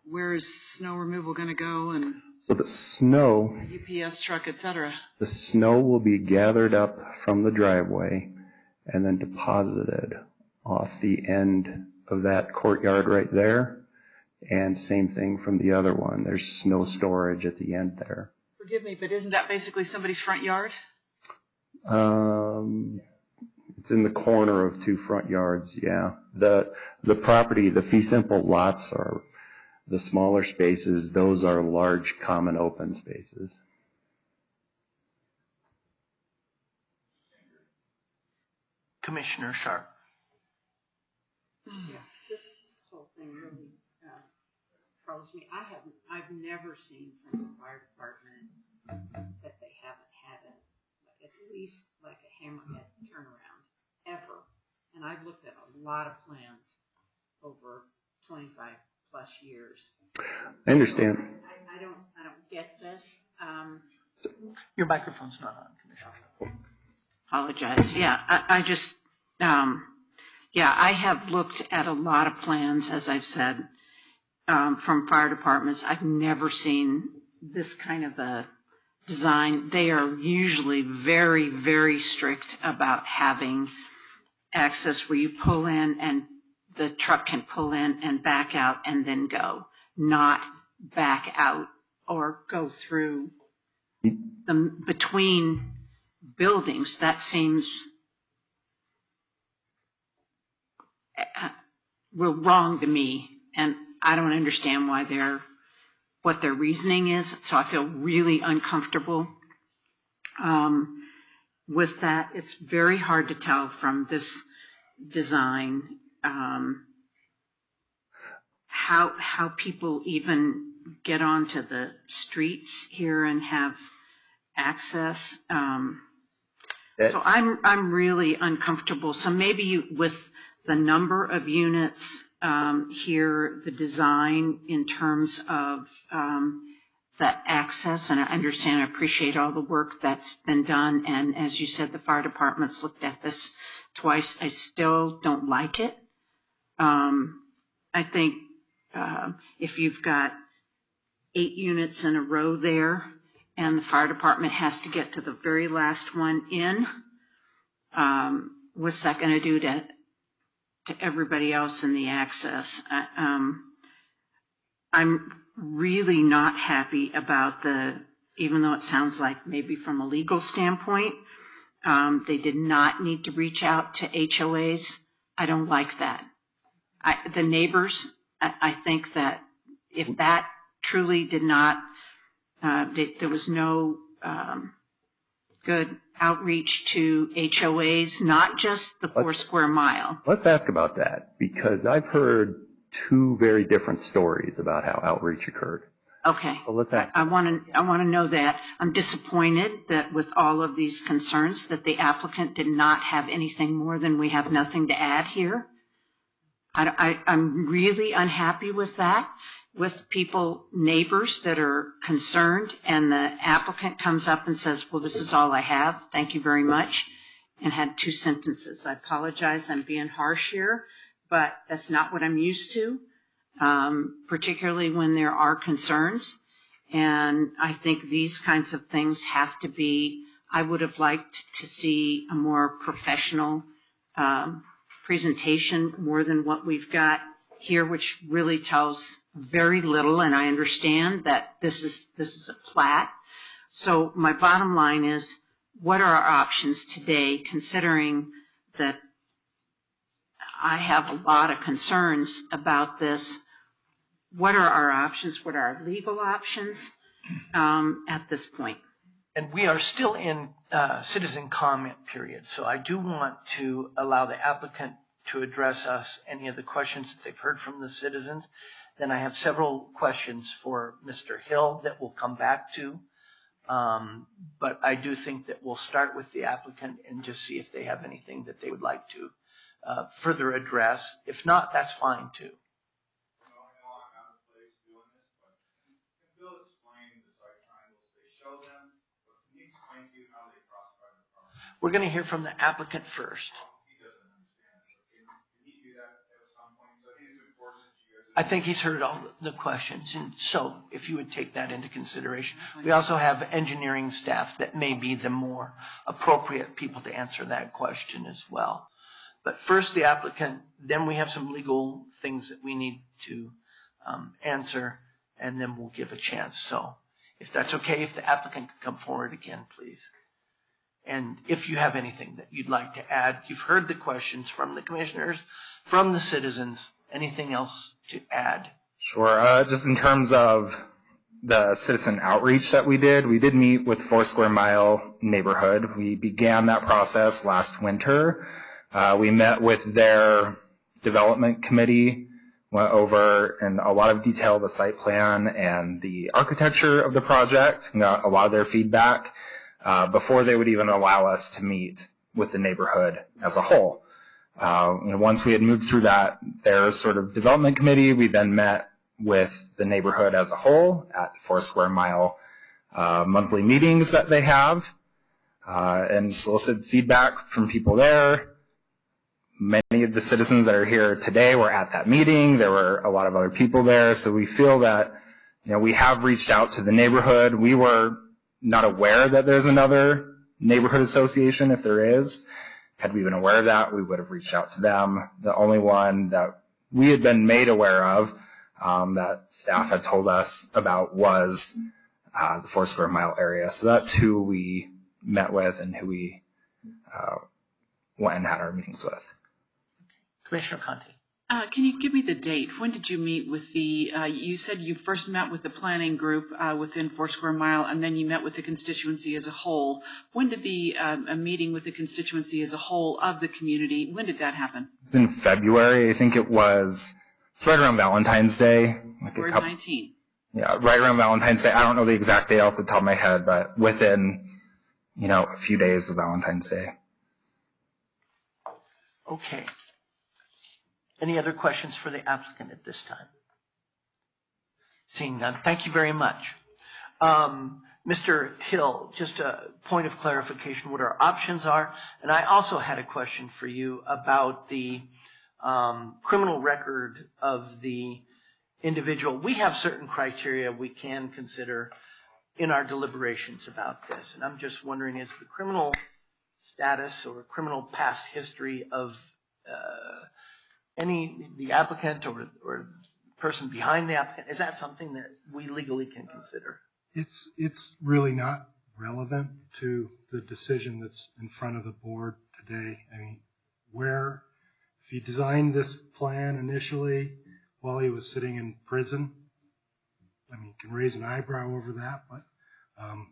where is snow removal going to go, and so the snow, UPS truck, etc. The snow will be gathered up from the driveway and then deposited off the end of that courtyard right there. And same thing from the other one. There's snow storage at the end there. Forgive me, but isn't that basically somebody's front yard? It's in the corner of two front yards, yeah. The property, the fee simple lots are the smaller spaces. Those are large common open spaces. Commissioner Sharp. Yeah, this whole thing really troubles me. I've never seen from the fire department that they haven't had at least like a hammerhead turnaround ever. And I've looked at a lot of plans over 25 plus years. I understand. So I don't get this. Your microphone's not on, Commissioner. Apologize. Yeah, I just, I have looked at a lot of plans, as I've said, from fire departments. I've never seen this kind of a design. They are usually very, very strict about having access where you pull in and the truck can pull in and back out and then go, not back out or go through the between buildings. That seems wrong to me, and I don't understand what their reasoning is, so I feel really uncomfortable with that. It's very hard to tell from this design how people even get onto the streets here and have access. So I'm really uncomfortable. So maybe with the number of units here, the design in terms of the access, and I understand, I appreciate all the work that's been done, and as you said, the fire department's looked at this twice. I still don't like it. I think if you've got 8 units in a row there and the fire department has to get to the very last one in, what's that going to do to everybody else in the access? I'm really not happy about even though it sounds like maybe from a legal standpoint, they did not need to reach out to HOAs. I don't like that. The neighbors, I think that if that truly did not, there was no good outreach to HOAs, not just the 4 square mile. Let's ask about that, because I've heard 2 very different stories about how outreach occurred. Okay. So let's ask. I want to know that. I'm disappointed that with all of these concerns that the applicant did not have anything more than we have nothing to add here. I'm really unhappy with that, with people, neighbors that are concerned, and the applicant comes up and says, well, this is all I have. Thank you very much. And had 2 sentences. I apologize. I'm being harsh here, but that's not what I'm used to. Particularly when there are concerns. And I think these kinds of things have to be, I would have liked to see a more professional presentation more than what we've got here, which really tells very little. And I understand that this is a plat. So my bottom line is, what are our options today, considering that I have a lot of concerns about this? What are our options? What are our legal options at this point? And we are still in citizen comment period, so I do want to allow the applicant to address us any of the questions that they've heard from the citizens. Then I have several questions for Mr. Hill that we'll come back to. But I do think that we'll start with the applicant and just see if they have anything that they would like to further address. If not, that's fine too. We're going to hear from the applicant first. I think he's heard all the questions, and so if you would take that into consideration. We also have engineering staff that may be the more appropriate people to answer that question as well. But first the applicant, then we have some legal things that we need to answer, and then we'll give a chance. So if that's okay, if the applicant could come forward again, please. And if you have anything that you'd like to add, you've heard the questions from the commissioners, from the citizens. Anything else to add? Sure. Just in terms of the citizen outreach that we did meet with 4 Square Mile neighborhood. We began that process last winter. We met with their development committee, went over in a lot of detail the site plan and the architecture of the project, got a lot of their feedback before they would even allow us to meet with the neighborhood as a whole. Once we had moved through their sort of development committee, we then met with the neighborhood as a whole at 4 Square Mile monthly meetings that they have, and solicited feedback from people there. Many of the citizens that are here today were at that meeting. There were a lot of other people there, so we feel that we have reached out to the neighborhood. We were not aware that there's another neighborhood association. If there is, had we been aware of that, we would have reached out to them. The only one that we had been made aware of that staff had told us about was the 4 Square Mile area. So that's who we met with and who we went and had our meetings with. Commissioner Conti. Can you give me the date? When did you meet with you said you first met with the planning group within 4 Square Mile, and then you met with the constituency as a whole. When did a meeting with the constituency as a whole of the community, when did that happen? It was in February. I think it's right around Valentine's Day. February 19th. Yeah, right around Valentine's Day. I don't know the exact date off the top of my head, but within, a few days of Valentine's Day. Okay. Any other questions for the applicant at this time? Seeing none, thank you very much. Mr. Hill, just a point of clarification, what our options are. And I also had a question for you about the criminal record of the individual. We have certain criteria we can consider in our deliberations about this. And I'm just wondering, is the criminal status or criminal past history of the applicant or person behind the applicant, is that something that we legally can consider? It's really not relevant to the decision that's in front of the board today. I mean, if he designed this plan initially while he was sitting in prison, I mean, you can raise an eyebrow over that, but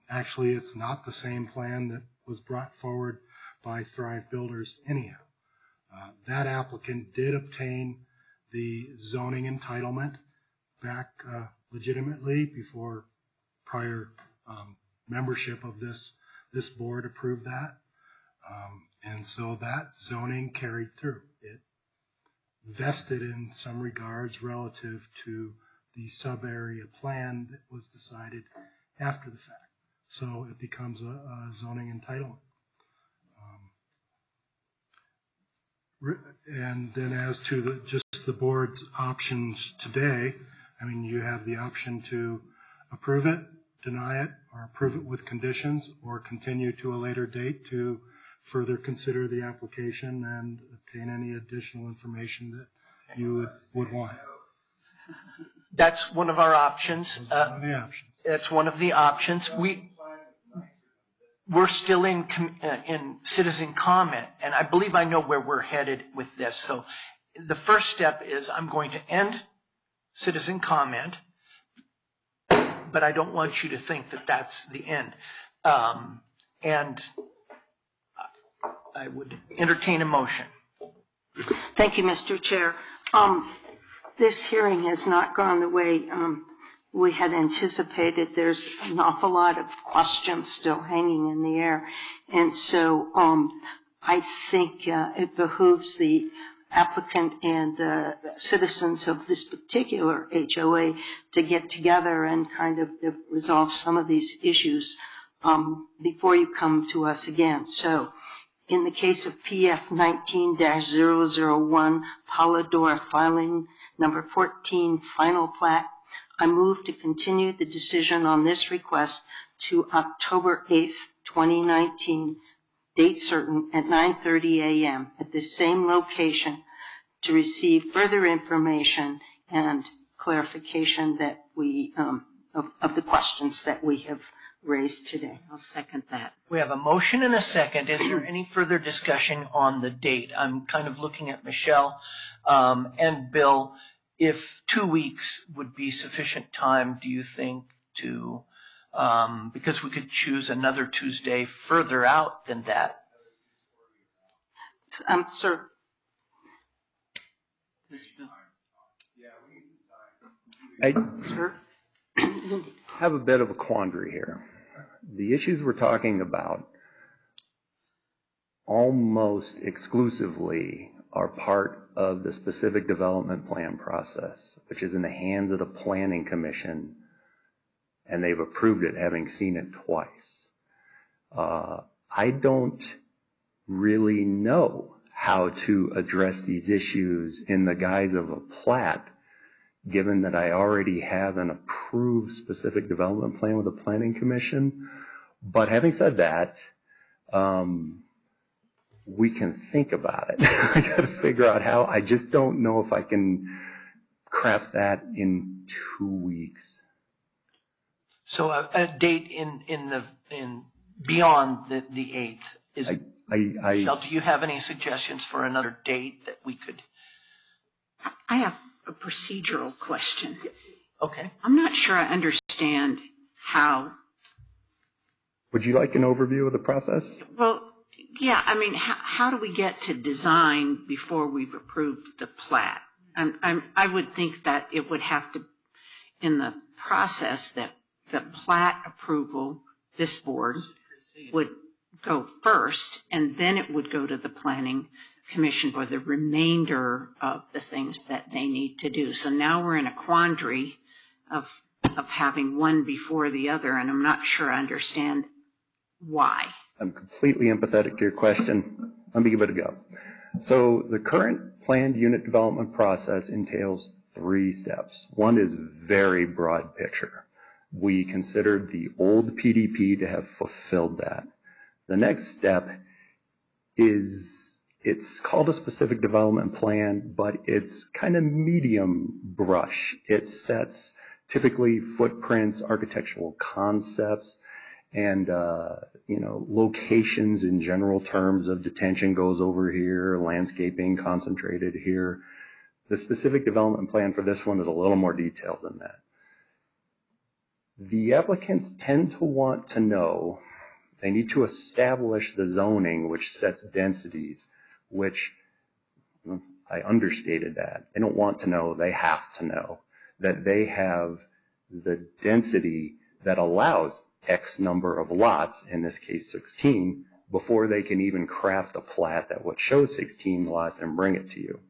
actually it's not the same plan that was brought forward by Thrive Builders anyhow. That applicant did obtain the zoning entitlement back legitimately before prior membership of this board approved that. And so that zoning carried through. It vested in some regards relative to the sub-area plan that was decided after the fact. So it becomes a zoning entitlement. And then as to just the board's options today, I mean, you have the option to approve it, deny it, or approve it with conditions, or continue to a later date to further consider the application and obtain any additional information that you would want. That's one of our options. One of the options. That's one of the options. We're still in citizen comment, and I believe I know where we're headed with this. So the first step is I'm going to end citizen comment, but I don't want you to think that that's the end. And I would entertain a motion. Thank you, Mr. Chair. This hearing has not gone the way we had anticipated. There's an awful lot of questions still hanging in the air. And so I think it behooves the applicant and the citizens of this particular HOA to get together and kind of resolve some of these issues before you come to us again. So in the case of PF 19-001, Polydor filing number 14, final plat, I move to continue the decision on this request to October 8th, 2019, date certain at 9:30 a.m. at the same location to receive further information and clarification that we of the questions that we have raised today. I'll second that. We have a motion and a second. Is there any further discussion on the date? I'm kind of looking at Michelle and Bill. If 2 weeks would be sufficient time, do you think, to because we could choose another Tuesday further out than that? Sir. This bill. Sir? have a bit of a quandary here. The issues we're talking about almost exclusively are part of the specific development plan process, which is in the hands of the Planning Commission, and they've approved it, having seen it twice. I don't really know how to address these issues in the guise of a plat, given that I already have an approved specific development plan with the Planning Commission. But having said that, we can think about it. I got to figure out how. I just don't know if I can craft that in 2 weeks. So a date in beyond the 8th is. Michelle, do you have any suggestions for another date that we could? I have a procedural question. Okay. I'm not sure I understand how. Would you like an overview of the process? Well, yeah. I mean, how do we get to design before we've approved the plat? I would think that it would have to, in the process, that the plat approval, this board would go first, and then it would go to the Planning Commission for the remainder of the things that they need to do. So now we're in a quandary of of having one before the other, and I'm not sure I understand why. I'm completely empathetic to your question. Let me give it a go. So the current planned unit development process entails 3 steps. One is very broad picture. We considered the old PDP to have fulfilled that. The next step is, it's called a specific development plan, but it's kind of medium brush. It sets typically footprints, architectural concepts, and locations in general terms of detention goes over here, landscaping concentrated here. The specific development plan for this one is a little more detailed than that. The applicants tend to want to know, they need to establish the zoning which sets densities, which I understated that. They don't want to know, they have to know that they have the density that allows X number of lots, in this case 16, before they can even craft a plat that would show 16 lots and bring it to you.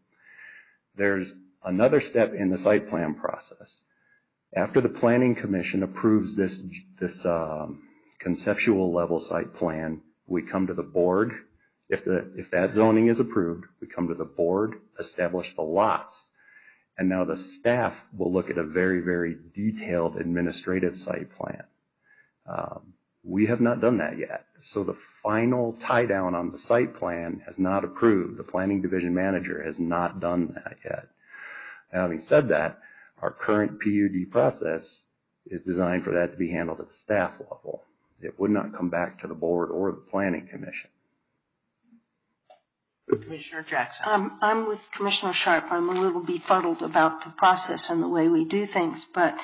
There's another step in the site plan process. After the Planning Commission approves this conceptual level site plan, we come to the board. If that zoning is approved, we come to the board, establish the lots, and now the staff will look at a very, very detailed administrative site plan. We have not done that yet. So the final tie down on the site plan has not approved. The planning division manager has not done that yet. Now, having said that, our current PUD process is designed for that to be handled at the staff level. It would not come back to the board or the planning commission. Commissioner Jackson. I'm with Commissioner Sharp. I'm a little befuddled about the process and the way we do things, but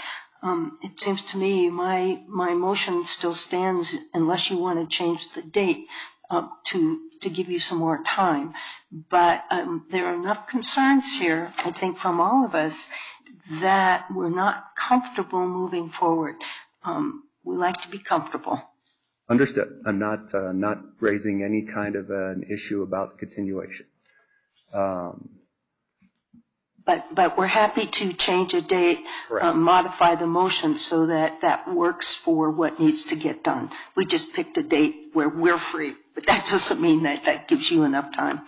it seems to me my motion still stands unless you want to change the date to give you some more time. But there are enough concerns here, I think, from all of us that we're not comfortable moving forward. We like to be comfortable. Understood. I'm not raising any kind of an issue about the continuation. But we're happy to change a date, modify the motion so that works for what needs to get done. We just picked a date where we're free, but that doesn't mean that gives you enough time.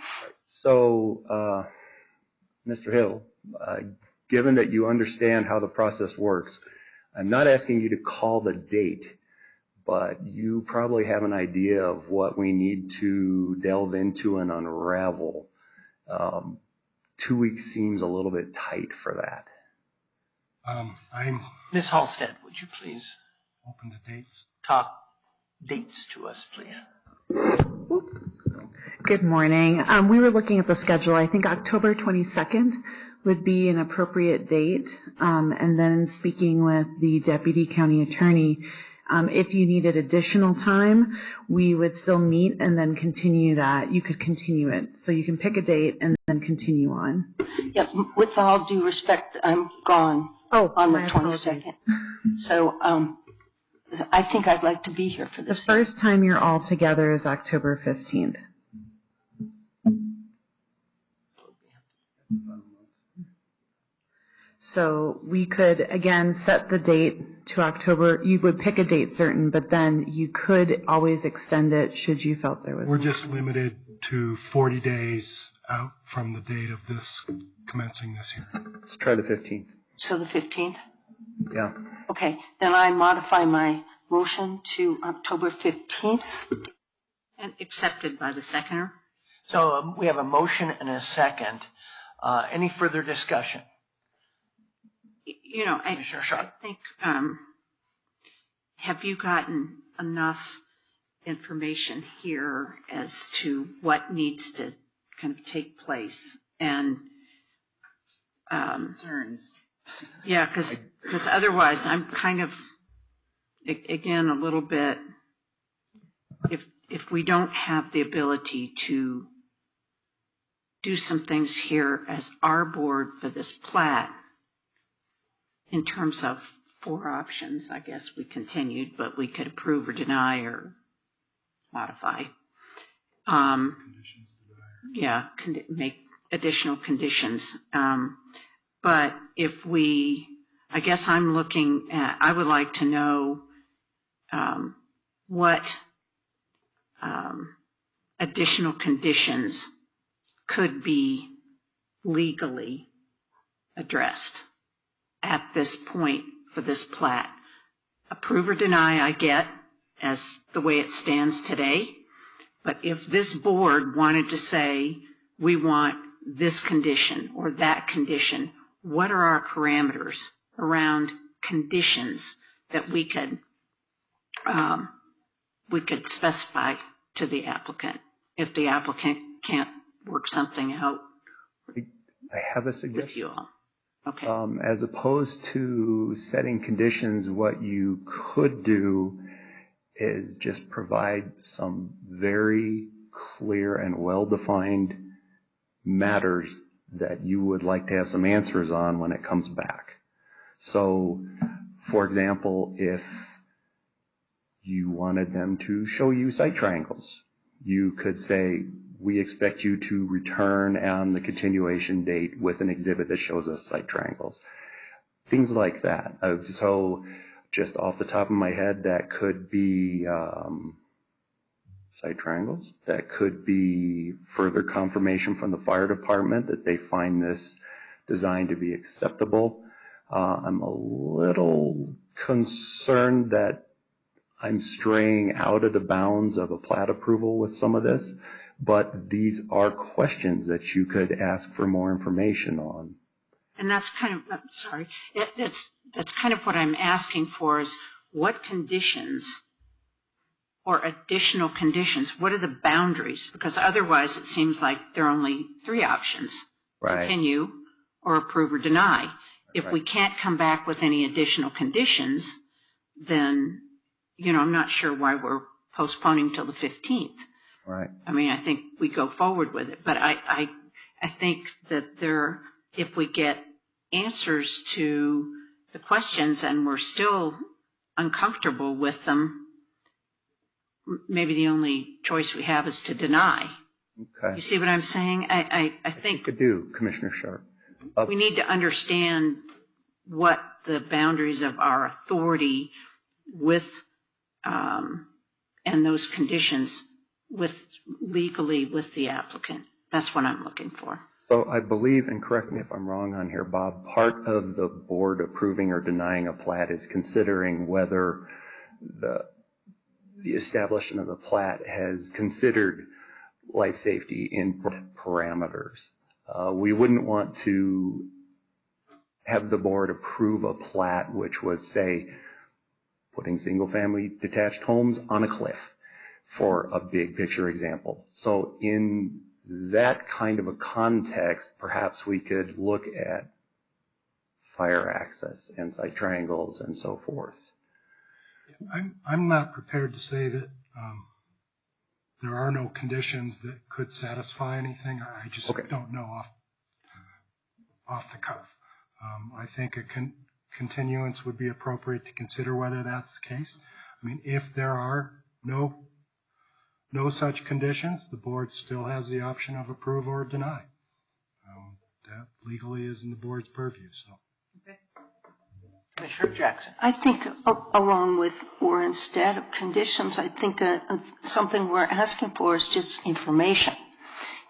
So, Mr. Hill, given that you understand how the process works, I'm not asking you to call the date, but you probably have an idea of what we need to delve into and unravel. 2 weeks seems a little bit tight for that. I'm Ms. Halstead, would you please open to dates. talk dates to us, please? Good morning. We were looking at the schedule. I think October 22nd would be an appropriate date. And then speaking with the deputy county attorney, if you needed additional time, we would still meet and then continue that. You could continue it. So you can pick a date and then continue on. Yeah, with all due respect, I'm gone on the 22nd. So I think I'd like to be here for this. The first time you're all together is October 15th. So we could, again, set the date to October. You would pick a date certain, but then you could always extend it should you felt there was We're more. just limited to 40 days out from the date of this commencing this year. Let's try the 15th. So the 15th? Yeah. Okay, then I modify my motion to October 15th. And accepted by the seconder. So we have a motion and a second. Any further discussion? You know, I think, have you gotten enough information here as to what needs to kind of take place? And Concerns. yeah, because otherwise I'm kind of, again, a little bit, if we don't have the ability to do some things here as our board for this plat, in terms of 4 options, I guess we continued, but we could approve or deny or modify. Make additional conditions. But if we I guess I'm looking at, I would like to know what additional conditions could be legally addressed at this point for this plat. Approve or deny, I get, as the way it stands today. But if this board wanted to say, we want this condition or that condition, what are our parameters around conditions that we could specify to the applicant if the applicant can't work something out I have a with suggestion. you all? Okay. As opposed to setting conditions, what you could do is just provide some very clear and well-defined matters that you would like to have some answers on when it comes back. So, for example, if you wanted them to show you site triangles, you could say, we expect you to return on the continuation date with an exhibit that shows us site triangles. Things like that. So just off the top of my head, that could be site triangles. That could be further confirmation from the fire department that they find this design to be acceptable. I'm a little concerned that I'm straying out of the bounds of a plat approval with some of this, but these are questions that you could ask for more information on. And that's kind of, I'm sorry, that's kind of what I'm asking for is what conditions or additional conditions, what are the boundaries? Because otherwise it seems like there are only three options, Right. Continue or approve or deny. If Right. we can't come back with any additional conditions, then, I'm not sure why we're postponing till the 15th. Right. I mean, I think we go forward with it, but I think that if we get answers to the questions and we're still uncomfortable with them, maybe the only choice we have is to deny. Okay. You see what I'm saying? I think You could do, Commissioner Sharp. we need to understand what the boundaries of our authority with, and those conditions legally with the applicant. That's what I'm looking for. So I believe, and correct me if I'm wrong on here, Bob, part of the board approving or denying a plat is considering whether the establishment of the plat has considered life safety in parameters. We wouldn't want to have the board approve a plat which was, say, putting single-family detached homes on a cliff, for a big picture example. So in that kind of a context, perhaps we could look at fire access and site triangles and so forth. I'm not prepared to say that there are no conditions that could satisfy anything. I just don't know off the cuff. I think a continuance would be appropriate to consider whether that's the case. I mean, if there are no such conditions, the board still has the option of approve or deny. That legally is in the board's purview. So. Okay. Commissioner Jackson. I think along with or instead of conditions, I think something we're asking for is just information.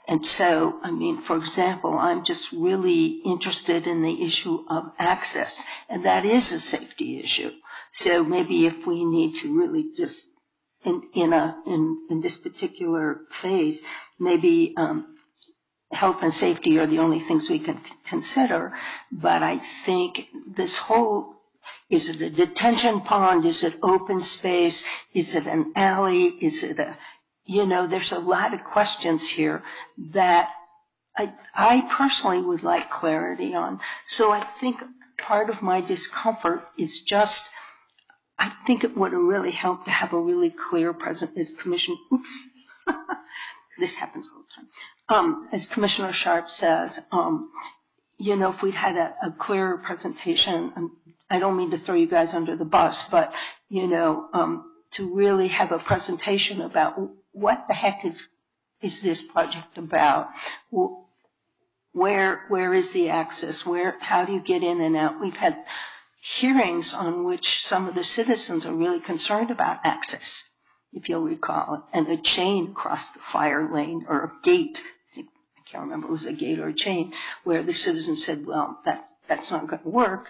And so, I mean, for example, I'm just really interested in the issue of access, and that is a safety issue. So maybe if we need to really just in this particular phase, maybe health and safety are the only things we can consider. But I think this whole, is it a detention pond? Is it open space? Is it an alley? Is it there's a lot of questions here that I personally would like clarity on. So I think part of my discomfort is just, I think it would have really helped to have a really clear presentation. This happens all the time. As Commissioner Sharp says, if we'd had a clearer presentation, I don't mean to throw you guys under the bus, but, to really have a presentation about what the heck is this project about? Where is the access? How do you get in and out? We've had hearings on which some of the citizens are really concerned about access, if you'll recall, and a chain across the fire lane or a gate. I can't remember if it was a gate or a chain, where the citizens said, well, that's not going to work.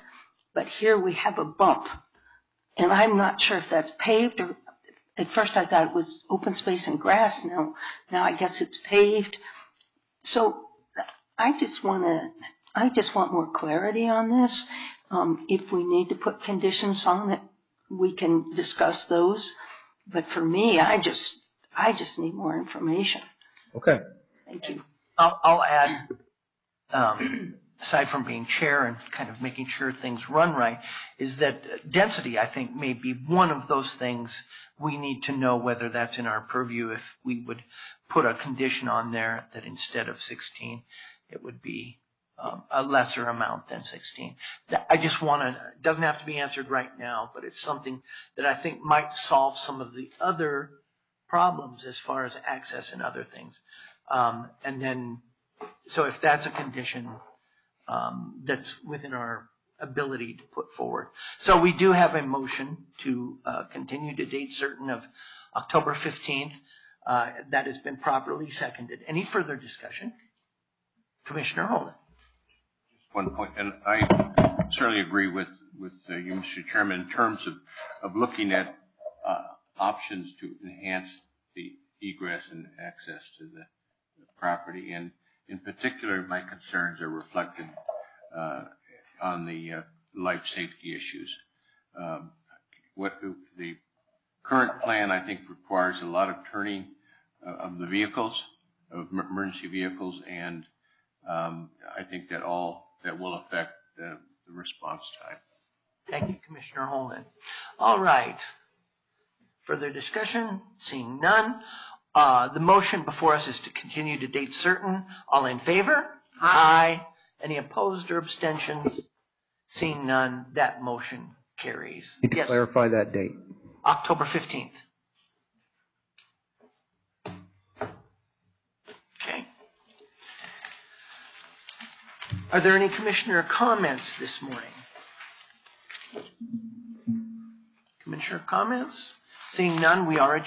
But here we have a bump. And I'm not sure if that's paved or at first I thought it was open space and grass. Now I guess it's paved. So I just want more clarity on this. If we need to put conditions on it, we can discuss those. But for me, I just need more information. Okay. Thank you. I'll add, aside from being chair and kind of making sure things run right, is that density, I think, may be one of those things we need to know whether that's in our purview. If we would put a condition on there that instead of 16, it would be a lesser amount than 16. I just want to, it doesn't have to be answered right now, but it's something that I think might solve some of the other problems as far as access and other things. And then, so if that's a condition that's within our ability to put forward. So we do have a motion to continue to date certain of October 15th. That has been properly seconded. Any further discussion? Commissioner Holden. Just one point, and I certainly agree with you, Mr. Chairman, in terms of looking at options to enhance the egress and access to the property. And in particular, my concerns are reflected on the life safety issues. What the current plan, I think, requires a lot of turning of the vehicles, of emergency vehicles, and I think that will affect the response time. Thank you, Commissioner Holden. All right. Further discussion? Seeing none. The motion before us is to continue to date certain. All in favor? Aye. Any opposed or abstentions? Seeing none, that motion carries. Need to clarify that date. October 15th. Okay. Are there any commissioner comments this morning? Commissioner comments? Seeing none, we are adjourned.